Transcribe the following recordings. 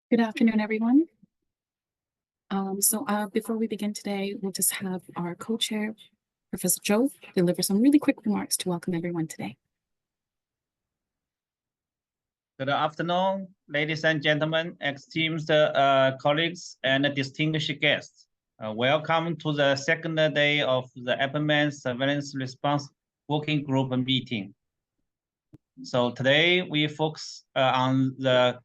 Good afternoon, everyone. Before we begin today, we'll just have our co-chair, Professor Zhou, deliver some really quick remarks to welcome everyone today. Good afternoon, ladies and gentlemen, esteemed colleagues and distinguished guests. Welcome to the second day of the APMEN Surveillance Response Working Group meeting. So today we focus on the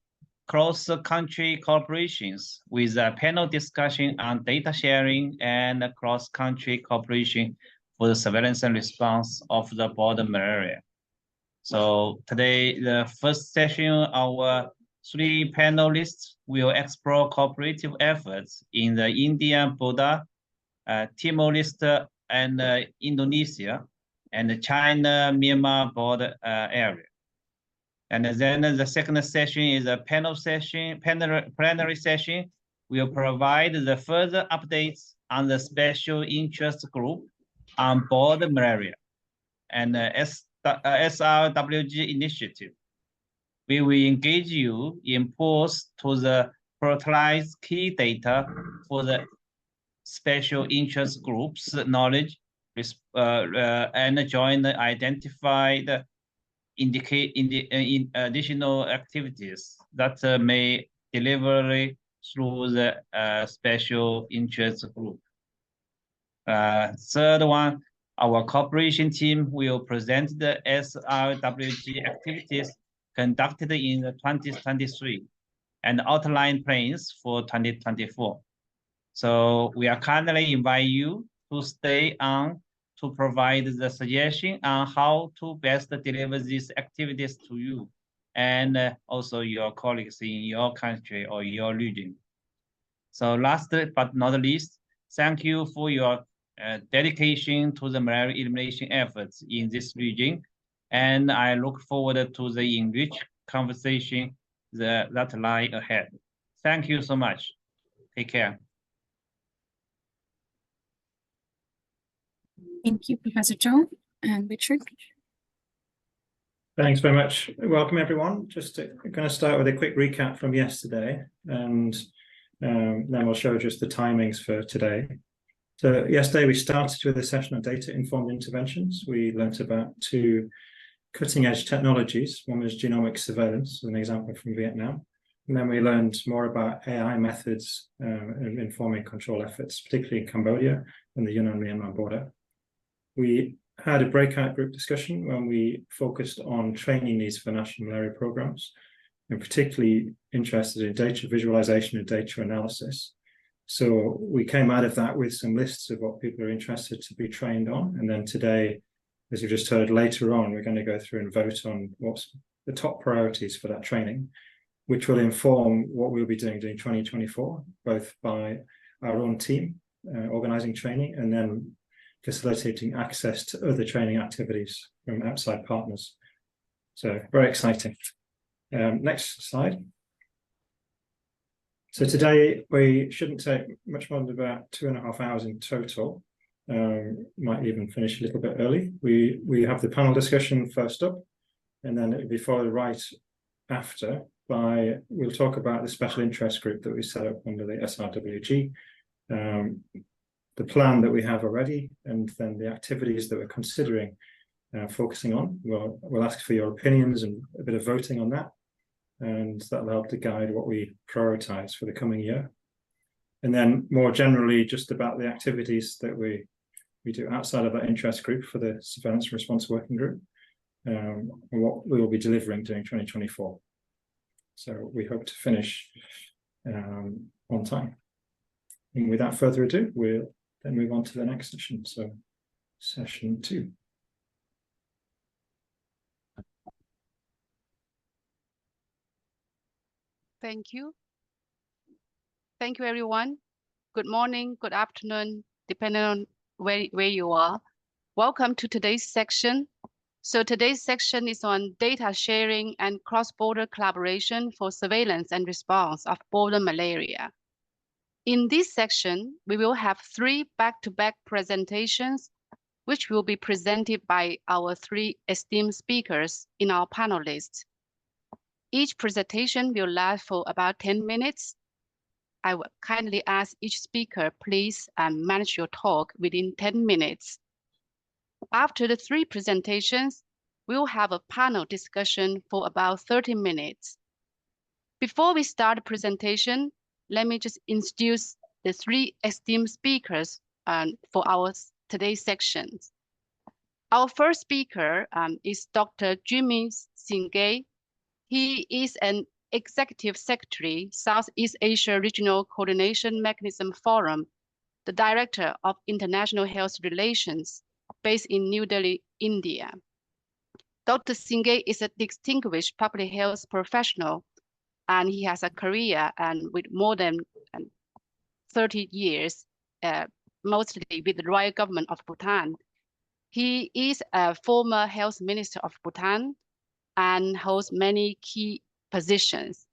cross-country cooperations with a panel discussion on data sharing and cross-country cooperation for the surveillance and response of the border malaria. So today, the first session, our three panelists will explore cooperative efforts in the Indian border, Timor-Leste, and Indonesia, and the China-Myanmar border area. And then the second session is a plenary session. We'll provide the further updates on the special interest group on border malaria and SRWG initiative. We will engage you in polls to the prioritize key data for the special interest groups knowledge and join the identified additional activities that may deliver through the special interest group. Third one, our cooperation team will present the SRWG activities conducted in 2023 and outline plans for 2024. So we are kindly invite you to stay on to provide the suggestion on how to best deliver these activities to you and also your colleagues in your country or your region. So last but not least, thank you for your dedication to the malaria elimination efforts in this region. And I look forward to the enriched conversation that lie ahead. Thank you so much. Take care. Thank you, Professor Zhou. And Richard? Thanks very much. Welcome, everyone. Just going to start with a quick recap from yesterday, and then we'll show just the timings for today. So yesterday we started with a session on data-informed interventions. We learnt about two cutting-edge technologies. One was genomic surveillance, an example from Vietnam. And then we learned more about AI methods of informing control efforts, particularly in Cambodia and the Yunnan-Myanmar border. We had a breakout group discussion when we focused on training needs for national malaria programs, and particularly interested in data visualization and data analysis. So we came out of that with some lists of what people are interested to be trained on. And then today, as you just heard later on, we're going to go through and vote on what's the top priorities for that training, which will inform what we'll be doing during 2024, both by our own team organizing training and then facilitating access to other training activities from outside partners. So very exciting. Next slide. So today we shouldn't take much more than about 2.5 hours in total. Might even finish a little bit early. We have the panel discussion first up, and then it'll be followed right after by, we'll talk about the special interest group that we set up under the SRWG, the plan that we have already, and then the activities that we're considering focusing on. We'll ask for your opinions and a bit of voting on that, and that will help to guide what we prioritize for the coming year. And then more generally, just about the activities that we do outside of that interest group for the Surveillance and Response Working Group, and what we will be delivering during 2024. So we hope to finish on time. And without further ado, we'll then move on to the next session. So session 2. Thank you. Thank you, everyone. Good morning, good afternoon, depending on where you are. Welcome to today's section. So today's section is on data sharing and cross-border collaboration for surveillance and response of border malaria. In this section, we will have 3 back-to-back presentations, which will be presented by our 3 esteemed speakers in our panel list. Each presentation will last for about 10 minutes. I will kindly ask each speaker, please manage your talk within 10 minutes. After the 3 presentations, we'll have a panel discussion for about 30 minutes. Before we start the presentation, let me just introduce the 3 esteemed speakers for our today's sections. Our first speaker is Dr. Jimmy Singay. He is an Executive Secretary, Southeast Asia Regional Coordination Mechanism Forum, the Director of International Health Relations, based in New Delhi, India. Dr. Singay is a distinguished public health professional, and he has a career with more than 30 years, mostly with the royal government of Bhutan. He is a former health minister of Bhutan and holds many key positions.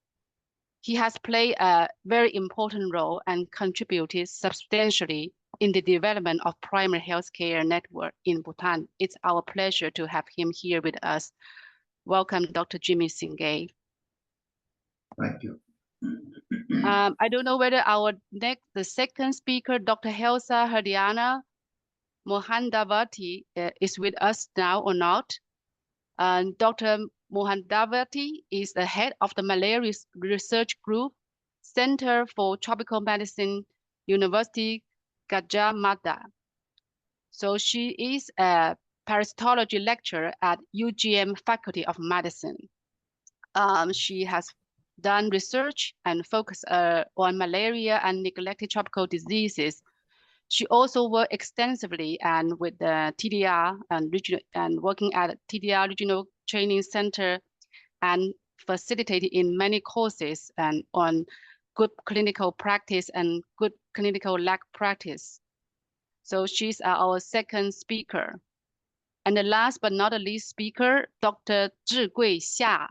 He has played a very important role and contributed substantially in the development of primary healthcare network in Bhutan. It's our pleasure to have him here with us. Welcome, Dr. Jimmy Singay. Thank you. I don't know whether the second speaker, Dr. Helsa Hardiana Mohandavati, is with us now or not. Dr. Mohandavati is the head of the Malaria Research Group, Center for Tropical Medicine, University Gajah Mada. So she is a parasitology lecturer at UGM Faculty of Medicine. She has done research and focus on malaria and neglected tropical diseases. She also worked extensively and with the TDR and working at TDR Regional Training Center and facilitated in many courses and on good clinical practice and good clinical lab practice. So she's our second speaker. And the last but not the least speaker, Dr. Zhigui Xia.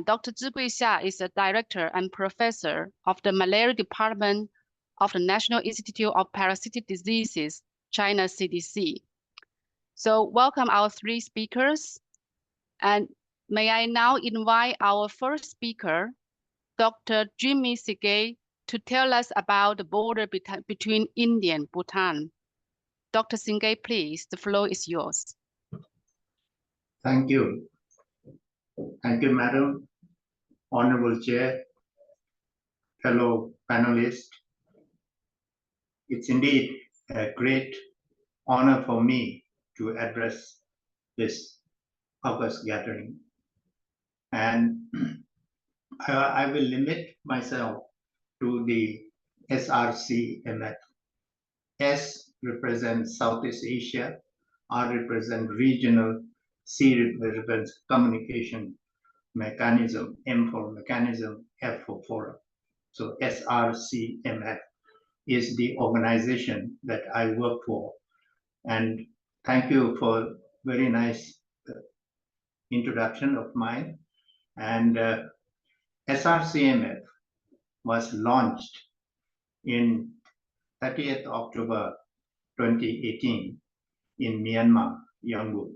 Dr. Zhigui Xia is a director and professor of the Malaria Department of the National Institute of Parasitic Diseases, China CDC. So welcome our 3 speakers. And may I now invite our first speaker, Dr. Jimmy Singay, to tell us about the border between India and Bhutan. Dr. Singay, please, the floor is yours. Thank you. Thank you, Madam, Honorable Chair, fellow panelists. It's indeed a great honor for me to address this August gathering. And I will limit myself to the SRCMF. S represents Southeast Asia, R represents regional, C represents communication mechanism, M for mechanism, F for forum. So SRCMF is the organization that I work for. And thank you for very nice introduction of mine. And SRCMF was launched in 30th October 2018 in Myanmar, Yangon.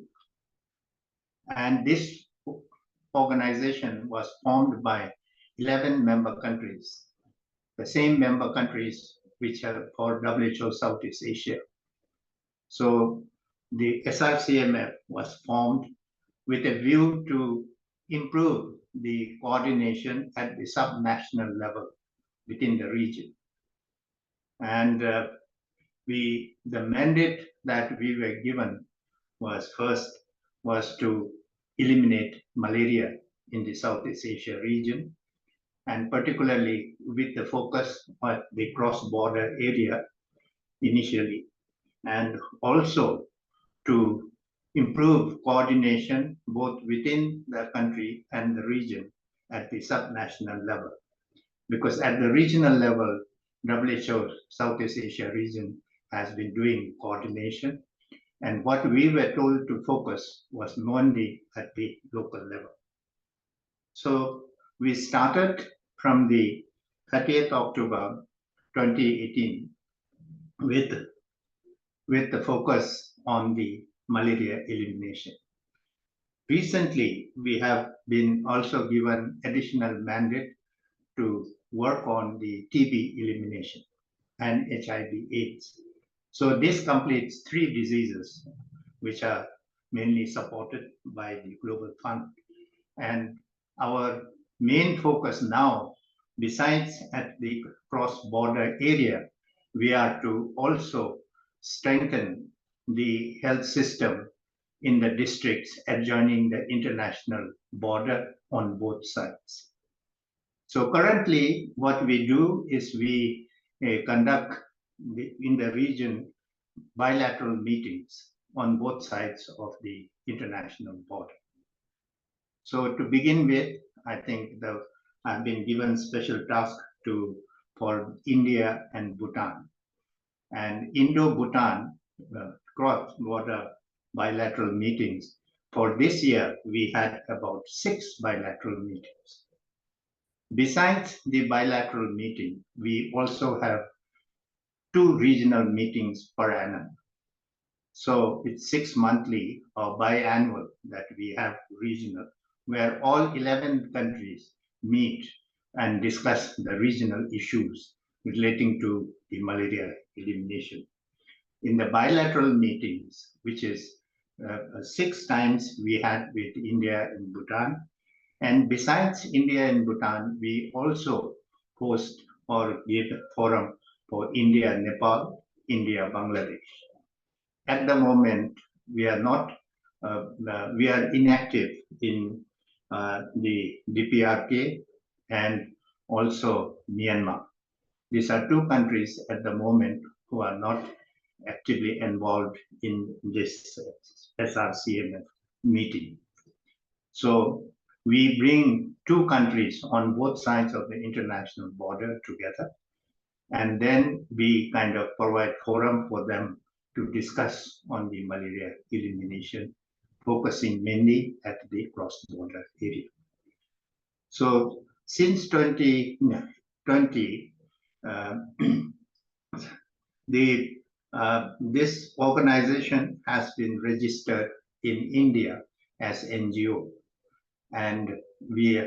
And this organization was formed by 11 member countries, the same member countries which are for WHO Southeast Asia. So the SRCMF was formed with a view to improve the coordination at the subnational level within the region. And the mandate that we were given was to eliminate malaria in the Southeast Asia region, and particularly with the focus on the cross-border area initially, and also to improve coordination both within the country and the region at the subnational level. Because at the regional level, WHO Southeast Asia region has been doing coordination, and what we were told to focus was mainly at the local level. So we started from the 30th October 2018 with the focus on the malaria elimination. recently, we have been also given additional mandate to work on the TB elimination and HIV/AIDS. So this completes 3 diseases which are mainly supported by the Global Fund. And our main focus now, besides at the cross-border area, we are to also strengthen the health system in the districts adjoining the international border on both sides. So currently, what we do is we conduct in the region bilateral meetings on both sides of the international border. So to begin with, I think I've been given special task for India and Bhutan. And Indo-Bhutan cross-border bilateral meetings. For this year, we had about 6 bilateral meetings. Besides the bilateral meeting, we also have 2 regional meetings per annum. So it's 6 monthly or biannual that we have regional, where all 11 countries meet and discuss the regional issues relating to the malaria elimination. In the bilateral meetings, which is 6 times we had with India and Bhutan, and besides India and Bhutan, we also host or give a forum for India, Nepal, India, Bangladesh. At the moment, we are not, we are inactive in the DPRK and also Myanmar. These are 2 countries at the moment who are not actively involved in this SRCMF meeting. So we bring 2 countries on both sides of the international border together, and then we kind of provide forum for them to discuss on the malaria elimination, focusing mainly at the cross-border area. So since 2020, this organization has been registered in India as NGO, and we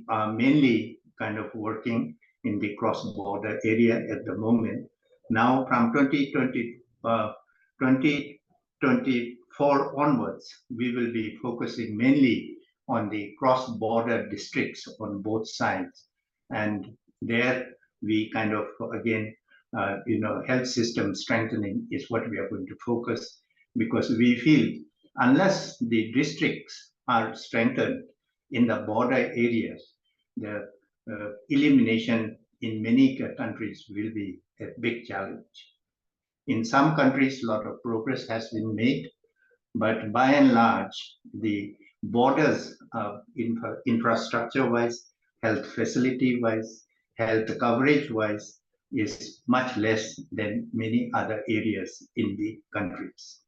are mainly kind of working in the cross-border area at the moment. Now from 2024 onwards, we will be focusing mainly on the cross-border districts on both sides. And there we kind of, again, health system strengthening is what we are going to focus, because we feel unless the districts are strengthened in the border areas, the elimination in many countries will be a big challenge. In some countries, a lot of progress has been made, but by and large, the borders, infrastructure-wise, health facility-wise, health coverage-wise, is much less than many other areas in the countries.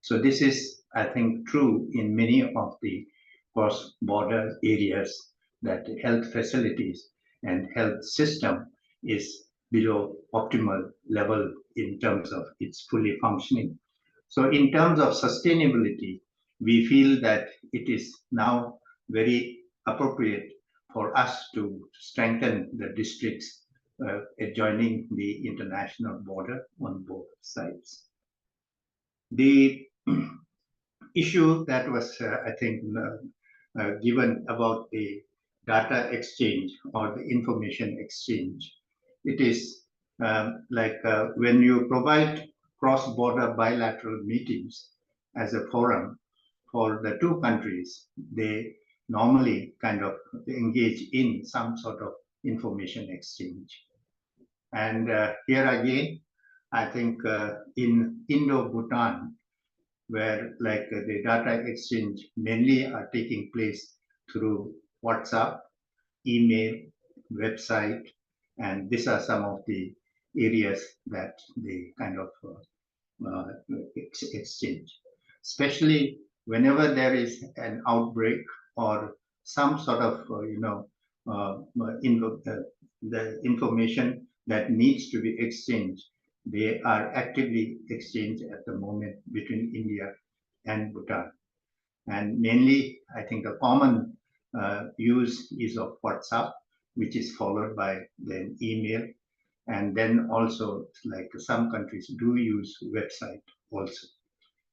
So this is, I think, true in many of the cross-border areas, that health facilities and health system is below optimal level in terms of its fully functioning. So in terms of sustainability, we feel that it is now very appropriate for us to strengthen the districts adjoining the international border on both sides. The issue that was, I think, given about the data exchange or the information exchange, it is when you provide cross-border bilateral meetings as a forum for the 2 countries, they normally kind of engage in some sort of information exchange. And here again, I think in Indo-Bhutan, where the data exchange mainly are taking place through WhatsApp, email, website, and these are some of the areas that they kind of exchange. Especially whenever there is an outbreak or some sort of the information that needs to be exchanged, they are actively exchanged at the moment between India and Bhutan. And mainly, I think the common use is of WhatsApp, which is followed by then email. And then also, like some countries do use website also.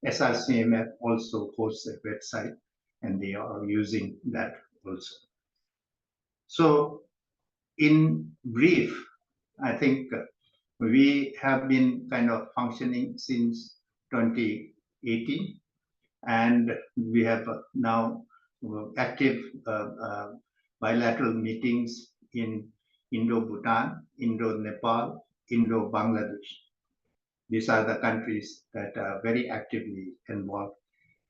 SRCMF also hosts a website, and they are using that also. So in brief, I think we have been kind of functioning since 2018, and we have now active bilateral meetings in Indo-Bhutan, Indo-Nepal, Indo-Bangladesh. These are the countries that are very actively involved.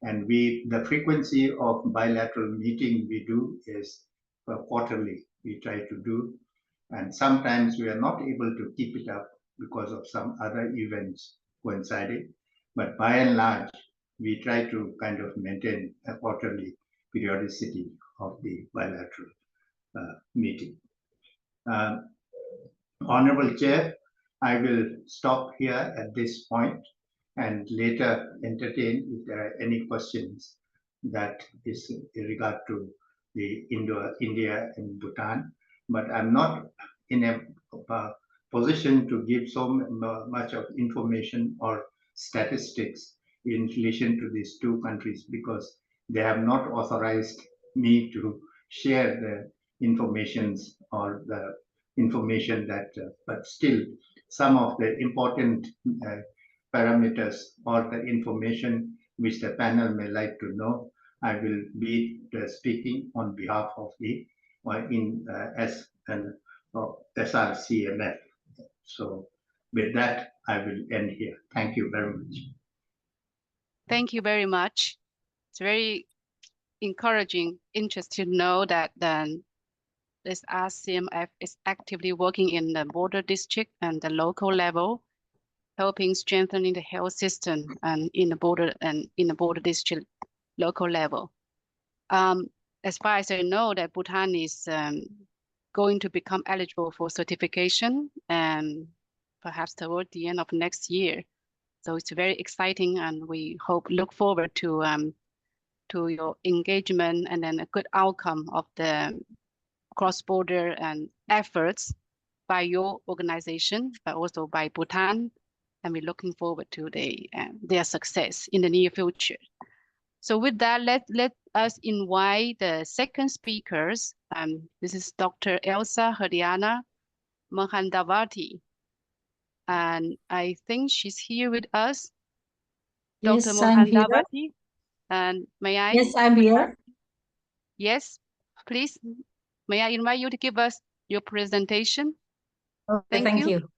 And the frequency of bilateral meeting we do is quarterly, we try to do. And sometimes we are not able to keep it up because of some other events coinciding. But by and large, we try to kind of maintain a quarterly periodicity of the bilateral meeting. Honorable Chair, I will stop here at this point and later entertain if there are any questions that is in regard to the India and Bhutan. But I'm not in a position to give so much of information or statistics in relation to these two countries because they have not authorized me to share the informations or the information that, but still some of the important parameters or the information which the panel may like to know, I will be speaking on behalf of the SRCMF. So with that, I will end here. Thank you very much. Thank you very much. It's very encouraging, interesting to know that then this RCMF is actively working in the border district and the local level, helping strengthening the health system and in the border district local level. As far as I know, that Bhutan is going to become eligible for certification and perhaps toward the end of next year. So it's very exciting, and we look forward to your engagement and then a good outcome of the cross-border and efforts by your organization, but also by Bhutan, and we're looking forward to their success in the near future. So with that, let us invite the second speakers. This is Dr. Elsa Herdiana Mohandawati, and I think she's here with us. Yes, Dr. I'm here. Mohandawati, and may I? Yes, I'm here. Yes, please. May I invite you to give us your presentation? Okay, Thank you.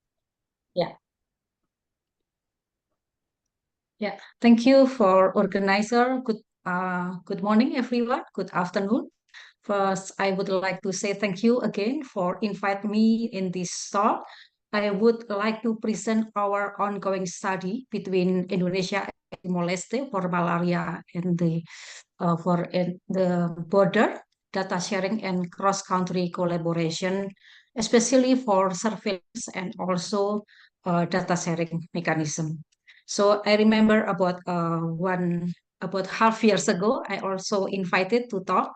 Yeah, thank you for organizer. Good morning, everyone. Good afternoon. First, I would like to say thank you again for inviting me in this talk. I would like to present our ongoing study between Indonesia and Timor-Leste for malaria and the border data sharing and cross-country collaboration, especially for surveillance and also data sharing mechanism. So I remember about half years ago, I also invited to talk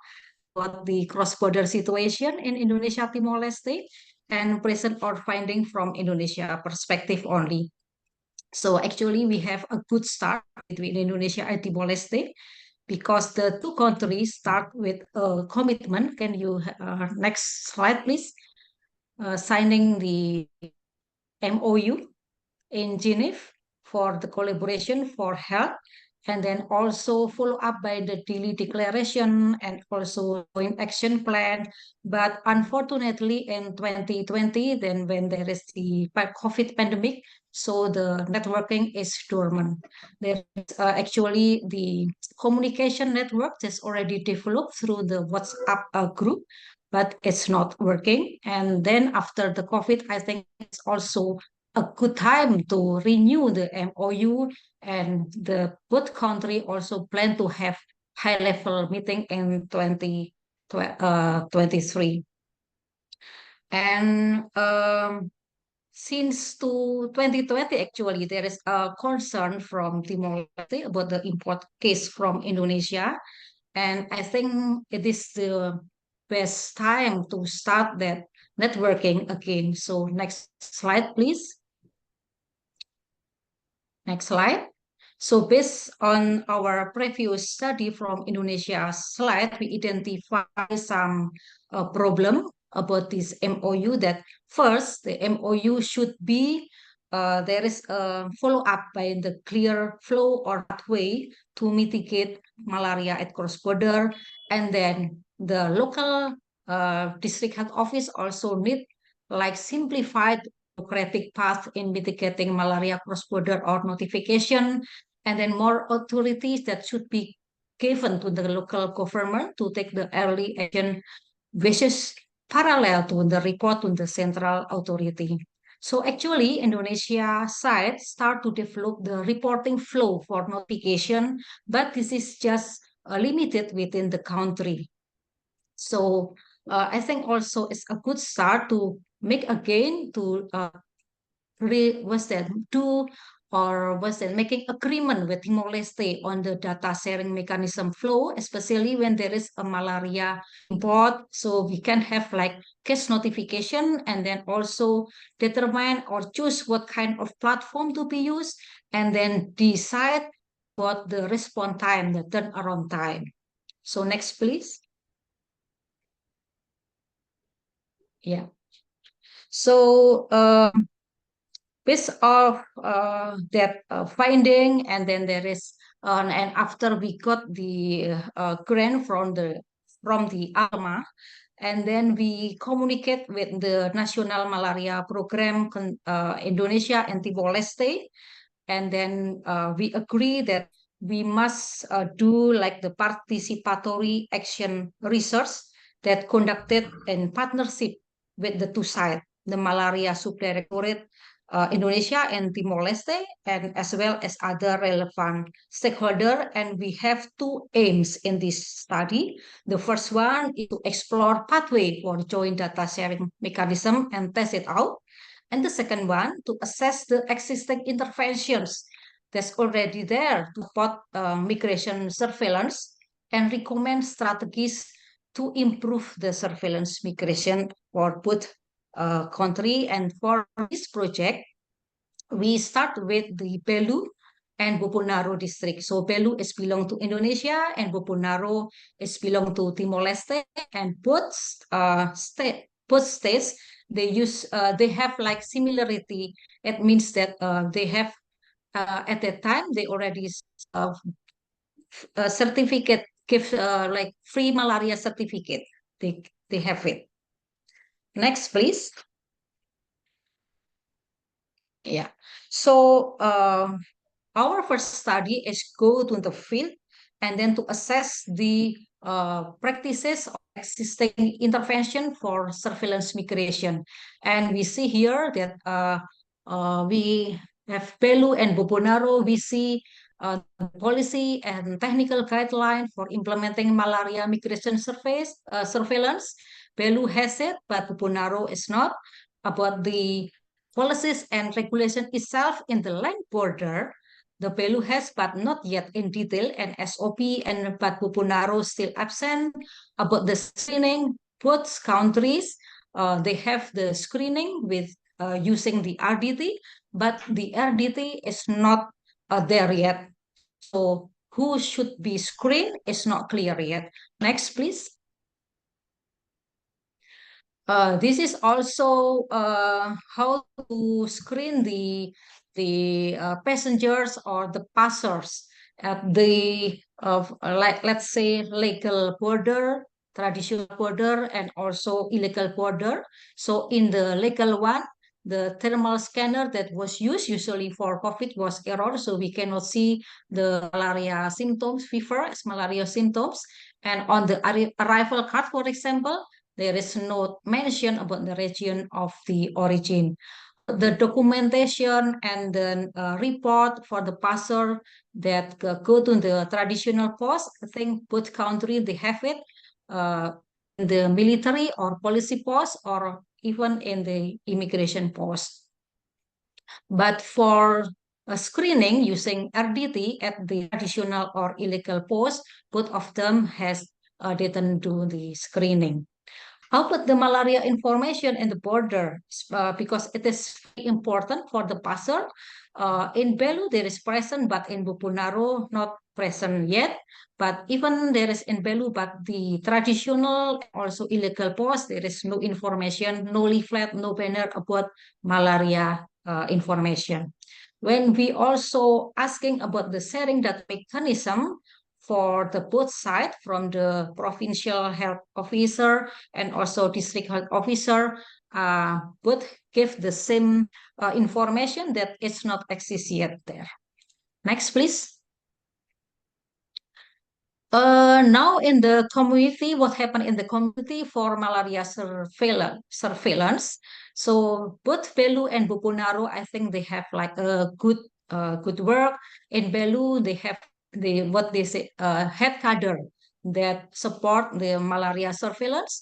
about the cross-border situation in Indonesia, Timor-Leste, and present our finding from Indonesia perspective only. So actually, we have a good start between Indonesia and Timor-Leste because the two countries start with a commitment. Can you next slide, please? Signing the MOU in Geneva for the collaboration for health, and then also follow up by the daily declaration and also joint action plan. But unfortunately, in 2020, then when there is the COVID pandemic, so the networking is dormant. There is actually the communication network that's already developed through the WhatsApp group, but it's not working. And then after the COVID, I think it's also a good time to renew the MOU, and the both country also plan to have high-level meeting in 2023. And since to 2020, actually, there is a concern from Timor-Leste about the import case from Indonesia. And I think it is the best time to start that networking again. So next slide, please. Next slide. So based on our previous study from Indonesia slide, we identify some problem about this MOU. That first, the MOU should be there is a follow-up by the clear flow or pathway to mitigate malaria at cross-border, and then the local district health office also need like simplified bureaucratic path in mitigating malaria cross-border or notification, and then more authorities that should be given to the local government to take the early action basis parallel to the report to the central authority. So actually, Indonesia side start to develop the reporting flow for notification, but this is just limited within the country. So I think also it's a good start to make again to do or was that making agreement with Timor-Leste on the data sharing mechanism flow, especially when there is a malaria import. So we can have like case notification and then also determine or choose what kind of platform to be used and then decide what the response time, the turnaround time. So next, please. Yeah. So based of that finding, and then there is and after we got the grant from the ALMA, and then we communicate with the National Malaria Program Indonesia and Timor-Leste, and then we agree that we must do like the participatory action research that conducted in partnership with the two sides, the Malaria Subdirectorate Indonesia and Timor-Leste, and as well as other relevant stakeholders. And we have two aims in this study. The first one is to explore pathway for joint data sharing mechanism and test it out. And the second one, to assess the existing interventions that's already there to support migration surveillance and recommend strategies to improve the surveillance migration for both country. And for this project, we start with the Belu and Boponaro district. So Belu is belong to Indonesia and Boponaro is belong to Timor-Leste, and both states they have like similarity. It means that they have at that time they already certificate give like free malaria certificate. They have it. Next, please. Yeah. So our first study is go to the field and then to assess the practices of existing intervention for surveillance migration. And we see here that we have Belu and Boponaro. We see policy and technical guideline for implementing malaria migration surveillance. Belu has it, but Boponaro is not. About the policies and regulation itself in the land border, the Belu has, but not yet in detail, and SOP and but Boponaro still absent. About the screening, both countries, they have the screening with using the RDT, but the RDT is not there yet. So who should be screened is not clear yet. Next, please. This is also how to screen the passengers or the passers at the like let's say legal border, traditional border, and also illegal border. So in the legal one, the thermal scanner that was used usually for COVID was error, so we cannot see the malaria symptoms, fever as malaria symptoms. And on the arrival card, for example, there is no mention about the region of the origin. The documentation and the report for the passer that go to the traditional post, I think both countries, they have it in the military or policy post or even in the immigration post. But for screening using RDT at the traditional or illegal post, both of them didn't do the screening. How put the malaria information in the border because it is very important for the passer. In Belu, there is present, but in Bupunaro, not present yet. But even there is in Belu, but the traditional, also illegal post, there is no information, no leaflet, no banner about malaria information. When we also asking about the sharing that mechanism, for the both side from the provincial health officer and also district health officer, both give the same information that it's not exist yet there. Next, please. Now in the community, what happened in the community for malaria surveillance? So both Belu and Bupunaro, I think they have like a good work. In Belu, they have what they say head cadre that support the malaria surveillance,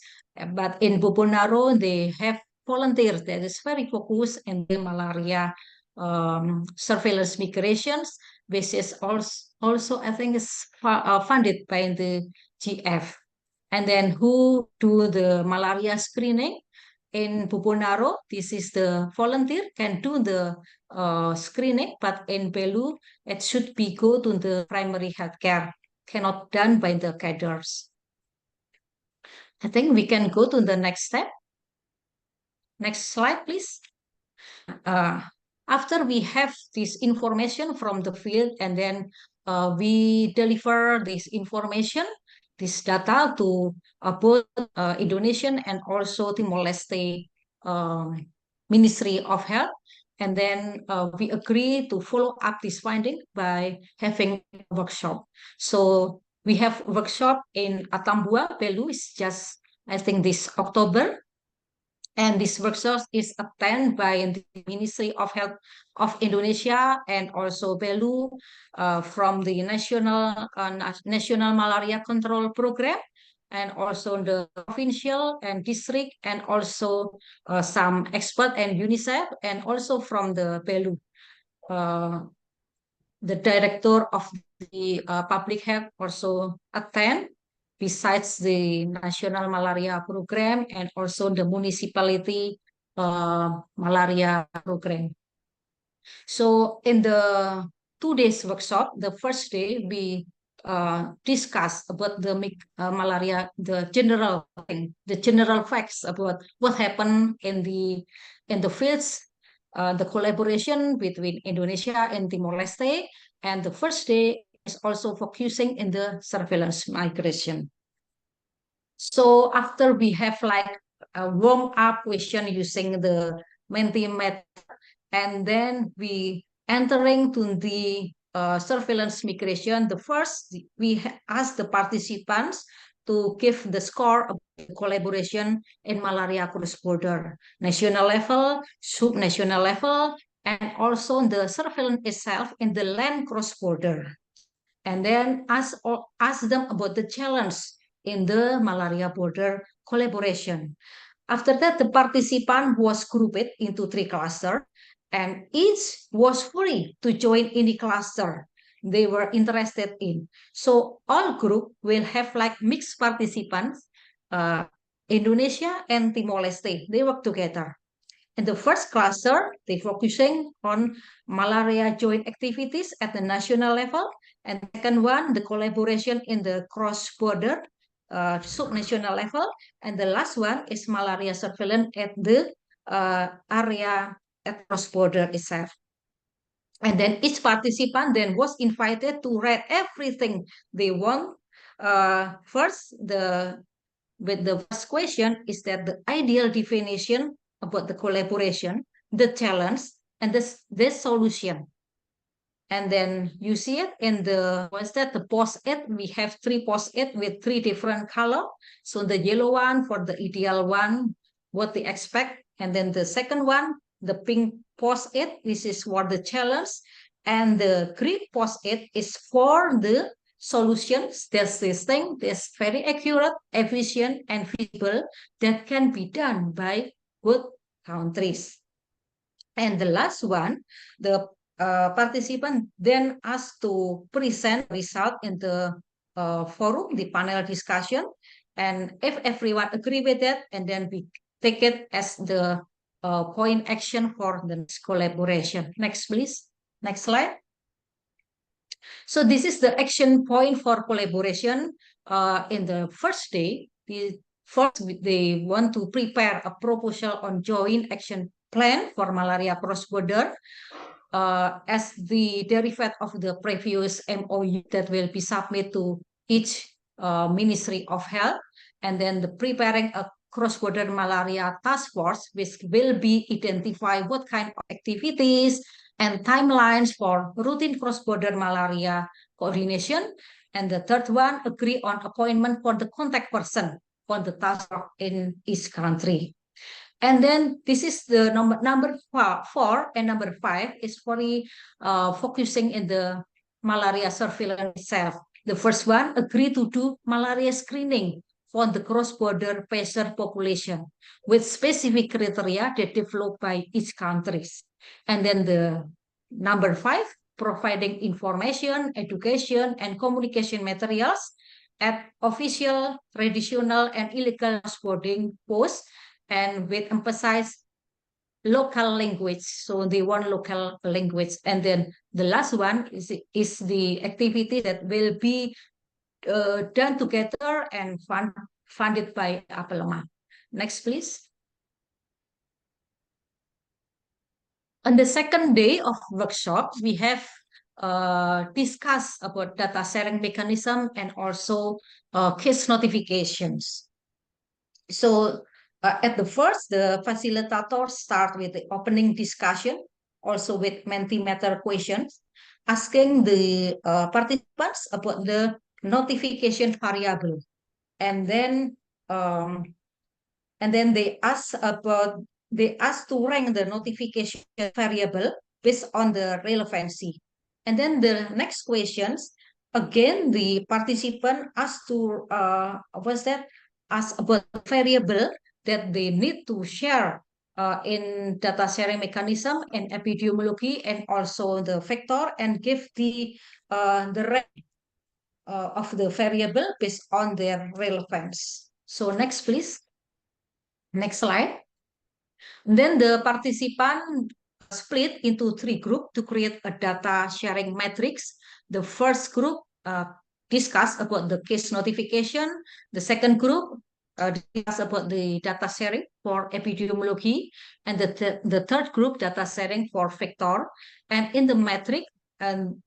but in Bupunaro they have volunteers that is very focused in the malaria surveillance migrations, which is also I think is funded by the GF. And then who do the malaria screening? In Bupunaro, this is the volunteer can do the screening, but in Belu, it should be go to the primary healthcare, cannot done by the cadres. I think we can go to the next step. Next slide, please. After we have this information from the field and then we deliver this information, this data to both Indonesian and also Timor-Leste Ministry of Health. And then we agree to follow up this finding by having a workshop. So we have workshop in Atambua, Belu, is just, I think, this October. And this workshop is attended by the Ministry of Health of Indonesia and also Belu from the National Malaria Control Program, and also the provincial and district, and also some expert and UNICEF, and also from the Belu. The director of the public health also attend, besides the national malaria program and also the municipality malaria program. So in the 2 days workshop, the first day we discuss about the malaria, the general thing, the general facts about what happened in the fields, the collaboration between Indonesia and Timor-Leste, and the first day is also focusing in the surveillance migration. So after we have like a warm-up question using the Mentimeter, and then we entering to the surveillance migration, the first we ask the participants to give the score of the collaboration in malaria cross-border, national level, sub-national level, and also the surveillance itself in the land cross-border. And then ask them about the challenge in the malaria border collaboration. After that, the participant was grouped into 3 clusters, and each was free to join any cluster they were interested in. So all group will have like mixed participants, Indonesia and Timor-Leste, they work together. In the first cluster, they focusing on malaria joint activities at the national level. And the second one, the collaboration in the cross-border subnational level. And the last one is malaria surveillance at the area at cross-border itself. And then each participant then was invited to write everything they want. First, the first question is that the ideal definition about the collaboration, the challenge, and the solution. And then you see it in the, what's that, the post-it, we have 3 post-it with 3 different color. So the yellow one for the ideal one, what they expect. And then the second one, the pink post-it, this is for the challenge. And the green post-it is for the solutions. There's this thing that's very accurate, efficient, and feasible that can be done by both countries. And the last one, the participant then asked to present result in the forum, the panel discussion. And if everyone agree with that, and then we take it as the point action for the next collaboration. Next, please. Next slide. So this is the action point for collaboration. In the first day, they want to prepare a proposal on joint action plan for malaria cross-border as the derivative of the previous MOU that will be submitted to each Ministry of Health, and then the preparing a cross-border malaria task force, which will be identify what kind of activities and timelines for routine cross-border malaria coordination. And the third one, agree on appointment for the contact person for the task force in each country. And then this is the number 4 and number 5 is very focusing in the malaria surveillance itself. The first one, agree to do malaria screening for the cross-border patient population with specific criteria that developed by each countries. And then the number 5, providing information, education, and communication materials at official, traditional, and illegal cross-border posts, and with emphasize local language. So they want local language. And then the last one is the activity that will be done together and funded by APMEN. Next, please. On the second day of workshop, we have discussed about data sharing mechanism and also case notifications. So at the first, the facilitators start with the opening discussion, also with Mentimeter questions, asking the participants about the notification variable, and then they ask to rank the notification variable based on the relevancy. And then the next questions, again, the participant asked to ask about the variable that they need to share in data sharing mechanism and epidemiology, and also the vector, and give the rank of the variable based on their relevance. So next, please. Next slide. Then the participant split into 3 groups to create a data sharing matrix. The first group discuss about the case notification. The second group discuss about the data sharing for epidemiology, and the third group data sharing for vector. And in the matrix,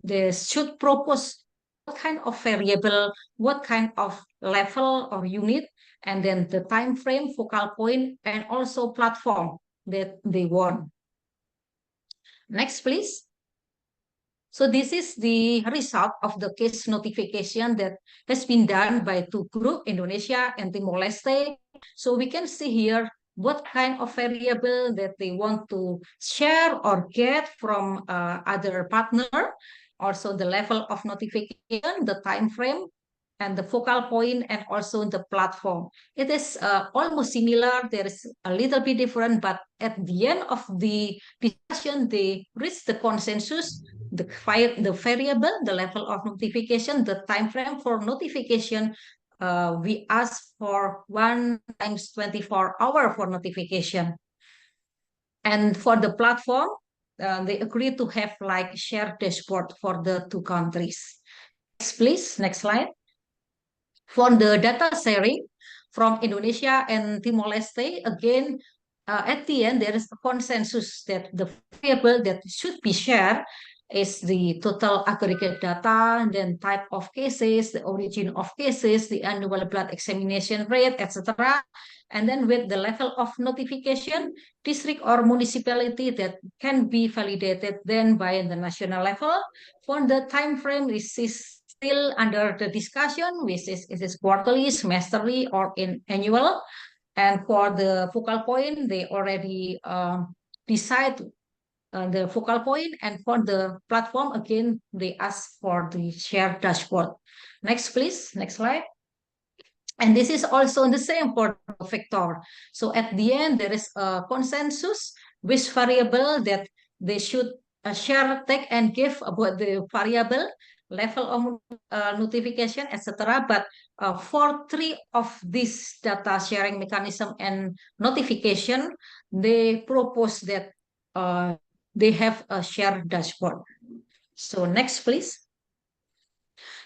they should propose what kind of variable, what kind of level or unit, and then the time frame, focal point, and also platform that they want. Next, please. So this is the result of the case notification that has been done by 2 groups, Indonesia and Timor-Leste. So we can see here what kind of variable that they want to share or get from other partner, also the level of notification, the time frame, and the focal point, and also the platform. It is almost similar. There is a little bit different, but at the end of the discussion, they reach the consensus, the variable, the level of notification, the time frame for notification. We ask for 1 times 24 hours for notification. And for the platform, they agree to have like shared dashboard for the 2 countries. Next, please. Next slide. For the data sharing from Indonesia and Timor-Leste, again, at the end, there is a consensus that the variable that should be shared is the total aggregate data, and then type of cases, the origin of cases, the annual blood examination rate, etc. And then with the level of notification, district or municipality that can be validated then by the national level. For the time frame, this is still under the discussion, which is quarterly, semesterly, or in annual. And for the focal point, they already decide the focal point. And for the platform, again, they ask for the shared dashboard. Next, please. Next slide. And this is also the same for the vector. So at the end, there is a consensus which variable that they should share, take, and give about the variable level of notification, etc. But for 3 of these data sharing mechanism and notification, they propose that they have a shared dashboard. So next, please.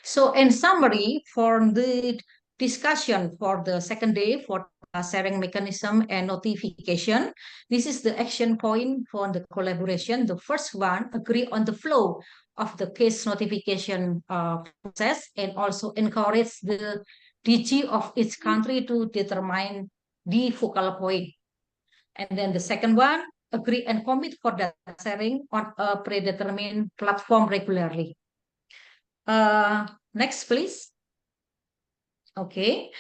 So in summary, for the discussion for the second day for sharing mechanism and notification, this is the action point for the collaboration. The first one, agree on the flow of the case notification process and also encourage the DG of each country to determine the focal point. And then the second one, agree and commit for data sharing on a predetermined platform regularly. Next, please. Okay.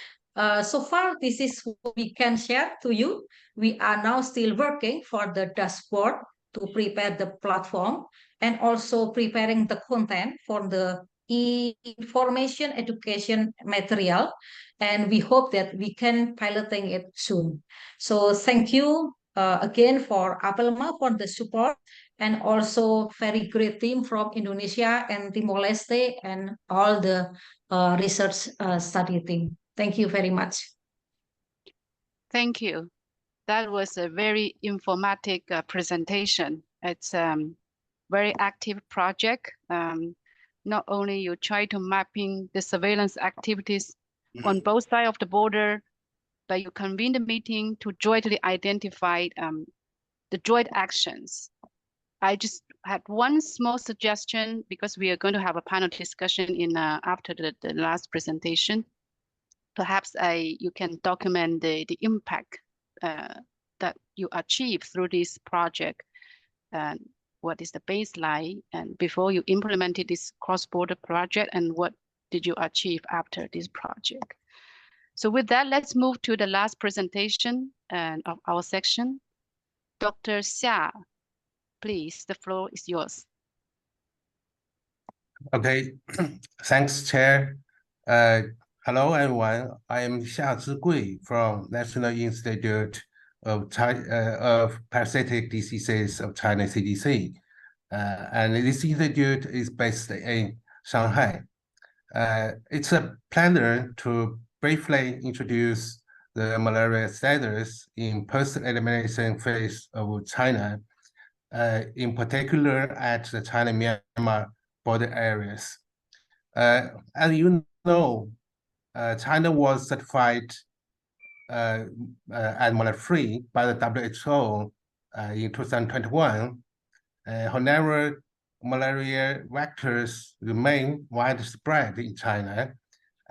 So far, this is what we can share to you. We are now still working for the dashboard to prepare the platform and also preparing the content for the information education material. And we hope that we can piloting it soon. So thank you again for APMEN for the support, and also very great team from Indonesia and Timor-Leste and all the research study team. Thank you very much. Thank you. That was a very informative presentation. It's very active project. Not only you try to mapping the surveillance activities on both sides of the border, but you convene the meeting to jointly identify the joint actions. I just had one small suggestion, because we are going to have a panel discussion in after the last presentation. Perhaps you can document the impact that you achieve through this project, and what is the baseline, and before you implemented this cross-border project, and what did you achieve after this project. So with that, let's move to the last presentation of our section. Dr. Xia, please, the floor is yours. Okay, thanks, Chair. Hello, everyone. I am Xia Zigui from National Institute of Parasitic Diseases of China, CDC. And this institute is based in Shanghai. It's a pleasure to briefly introduce the malaria status in post-elimination phase of China, in particular at the China-Myanmar border areas. As you know, China was certified as malaria-free by the WHO in 2021. However, malaria vectors remain widespread in China,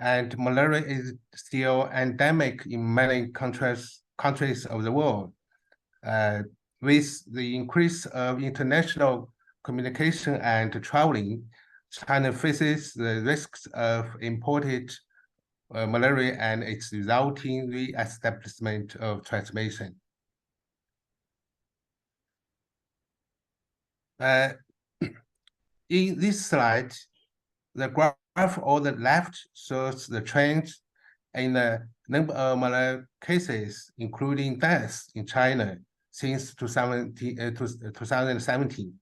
and malaria is still endemic in many countries of the world. With the increase of international communication and traveling, China faces the risks of imported malaria and its resulting re-establishment of transmission. In this slide, the graph on the left shows the trend in the number of malaria cases, including deaths in China since 2017.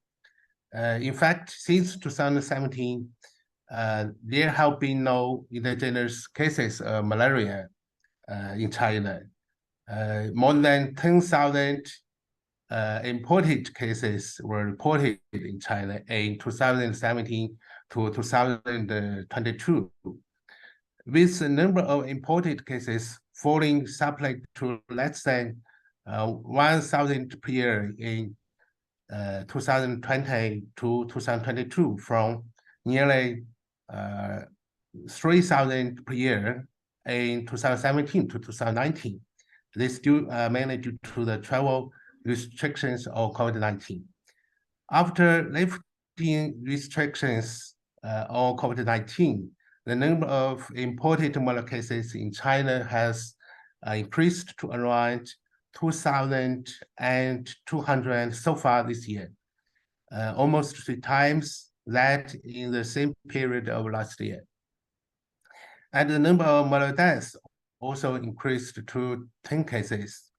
In fact, since 2017, there have been no indigenous cases of malaria in China. More than 10,000 imported cases were reported in China in 2017 to 2022, with the number of imported cases falling sharply to less than 1,000 per year in 2020 to 2022, from nearly 3,000 per year in 2017 to 2019. This due mainly due to the travel restrictions of COVID-19. After lifting restrictions on COVID-19, the number of imported malaria cases in China has increased to around 2,200 so far this year, almost 3 times that in the same period of last year. And the number of malaria deaths also increased to 10 cases.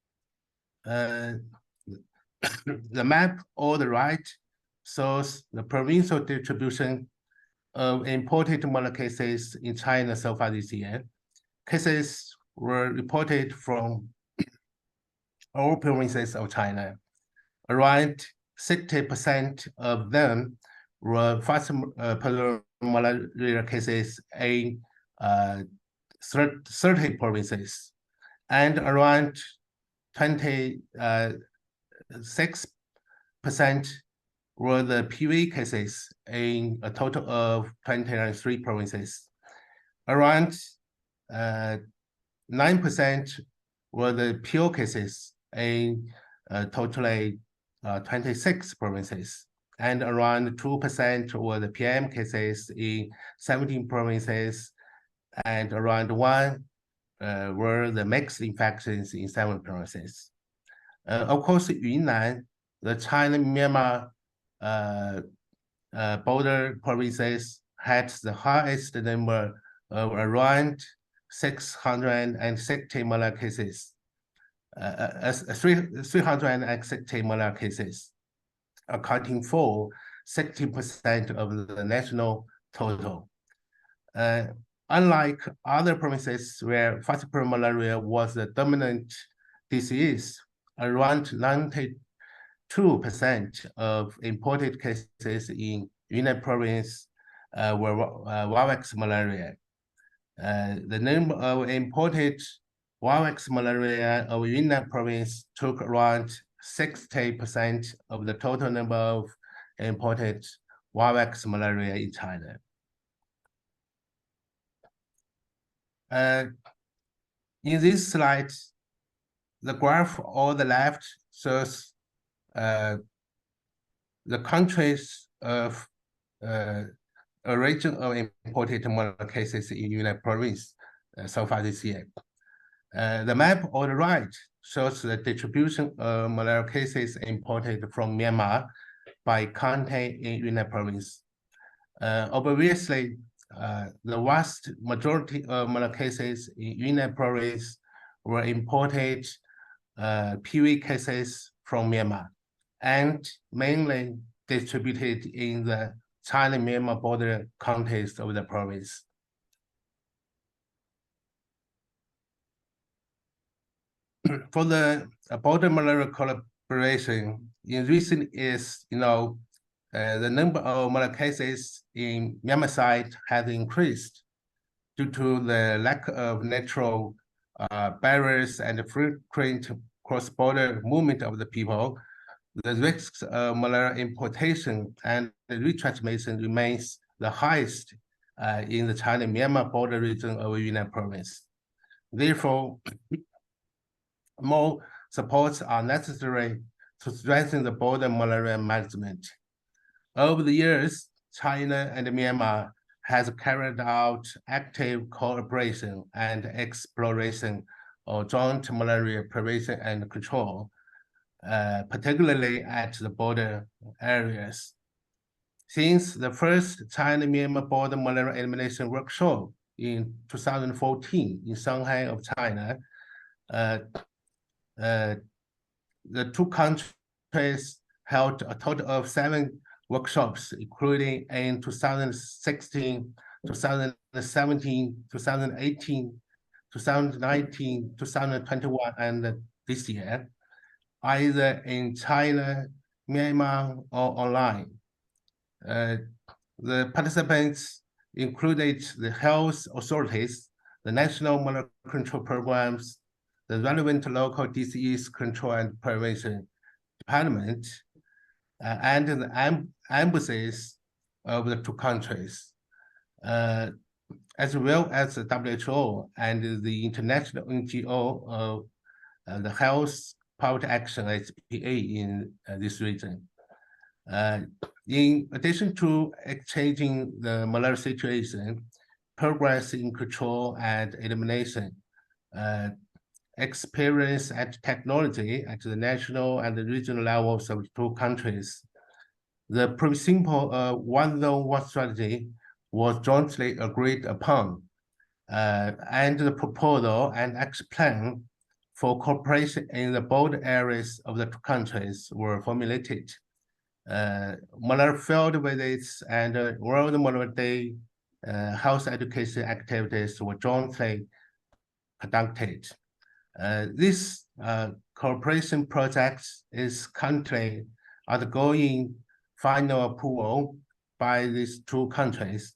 The map on the right shows the provincial distribution of imported molar cases in China so far this year. Cases were reported from all provinces of China. Around 60% of them were fast malaria cases in 30 provinces, and around 26% were the PV cases in a total of 23 provinces. Around 9% were the pure cases in totally 26 provinces, and around 2% were the PM cases in 17 provinces, and around 1% were the mixed infections in 7 provinces. Of course, Yunnan, the China-Myanmar border provinces, had the highest number of around 660 molar cases. 360 molar cases, accounting for 60% of the national total. Unlike other provinces where falciparum malaria was the dominant disease, around 92% of imported cases in Yunnan province were Wavex malaria. The number of imported Wavex malaria of Yunnan province took around 60% of the total number of imported Wavex malaria in China. In this slide, the graph on the left shows the countries of origin of imported malaria cases in Yunnan province so far this year. The map on the right shows the distribution of malaria cases imported from Myanmar by county in Yunnan province. Obviously, the vast majority of malaria cases in Yunnan province were imported PV cases from Myanmar, and mainly distributed in the China-Myanmar border counties of the province. For the border malaria collaboration, in recent years, the number of malaria cases in Myanmar side has increased due to the lack of natural barriers and the frequent cross-border movement of the people. The risks of malaria importation and retransmission remains the highest in the China-Myanmar border region of Yunnan province. Therefore, more supports are necessary to strengthen the border malaria management. Over the years, China and Myanmar has carried out active cooperation and exploration of joint malaria prevention and control, particularly at the border areas. Since the first China-Myanmar border malaria elimination workshop in 2014 in Shanghai of China, the two countries held a total of 7 workshops, including in 2016, 2017, 2018, 2019, 2021, and this year, either in China, Myanmar, or online. The participants included the health authorities, the national malaria control programs, the relevant local disease control and prevention department, and the embassies of the two countries, as well as the WHO and the international NGO of the Health Poverty Action HPA in this region. In addition to exchanging the malaria situation, progress in control and elimination, experience and technology at the national and the regional levels of the two countries. The principle of one zone, one strategy was jointly agreed upon, and the proposal and action plan for cooperation in the border areas of the two countries were formulated. Malaria field visits and World Malaria Day health education activities were jointly conducted. This cooperation project is currently undergoing final approval by these two countries.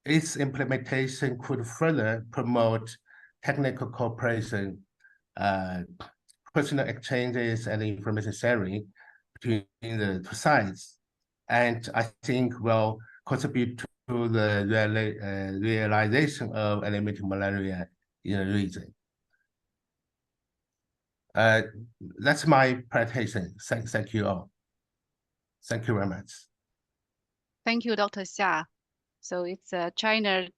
Its implementation could further promote technical cooperation, personal exchanges, and information sharing between the two sides, and I think will contribute to the realization of eliminating malaria in the region. That's my presentation. Thank you all. Thank you very much. Thank you, Dr. Xia. So it's China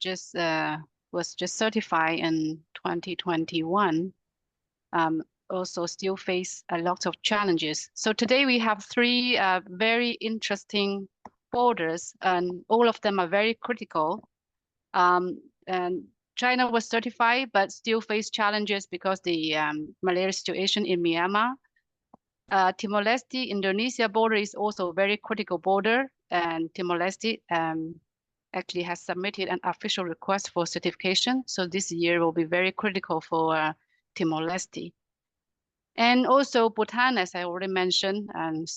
was just certified in 2021. Also still face a lot of challenges. So today we have three very interesting borders, and all of them are very critical. And China was certified, but still face challenges because the malaria situation in Myanmar. Timor-Leste, Indonesia border is also a very critical border, and Timor-Leste actually has submitted an official request for certification. So this year will be very critical for Timor-Leste. And also Bhutan, as I already mentioned, and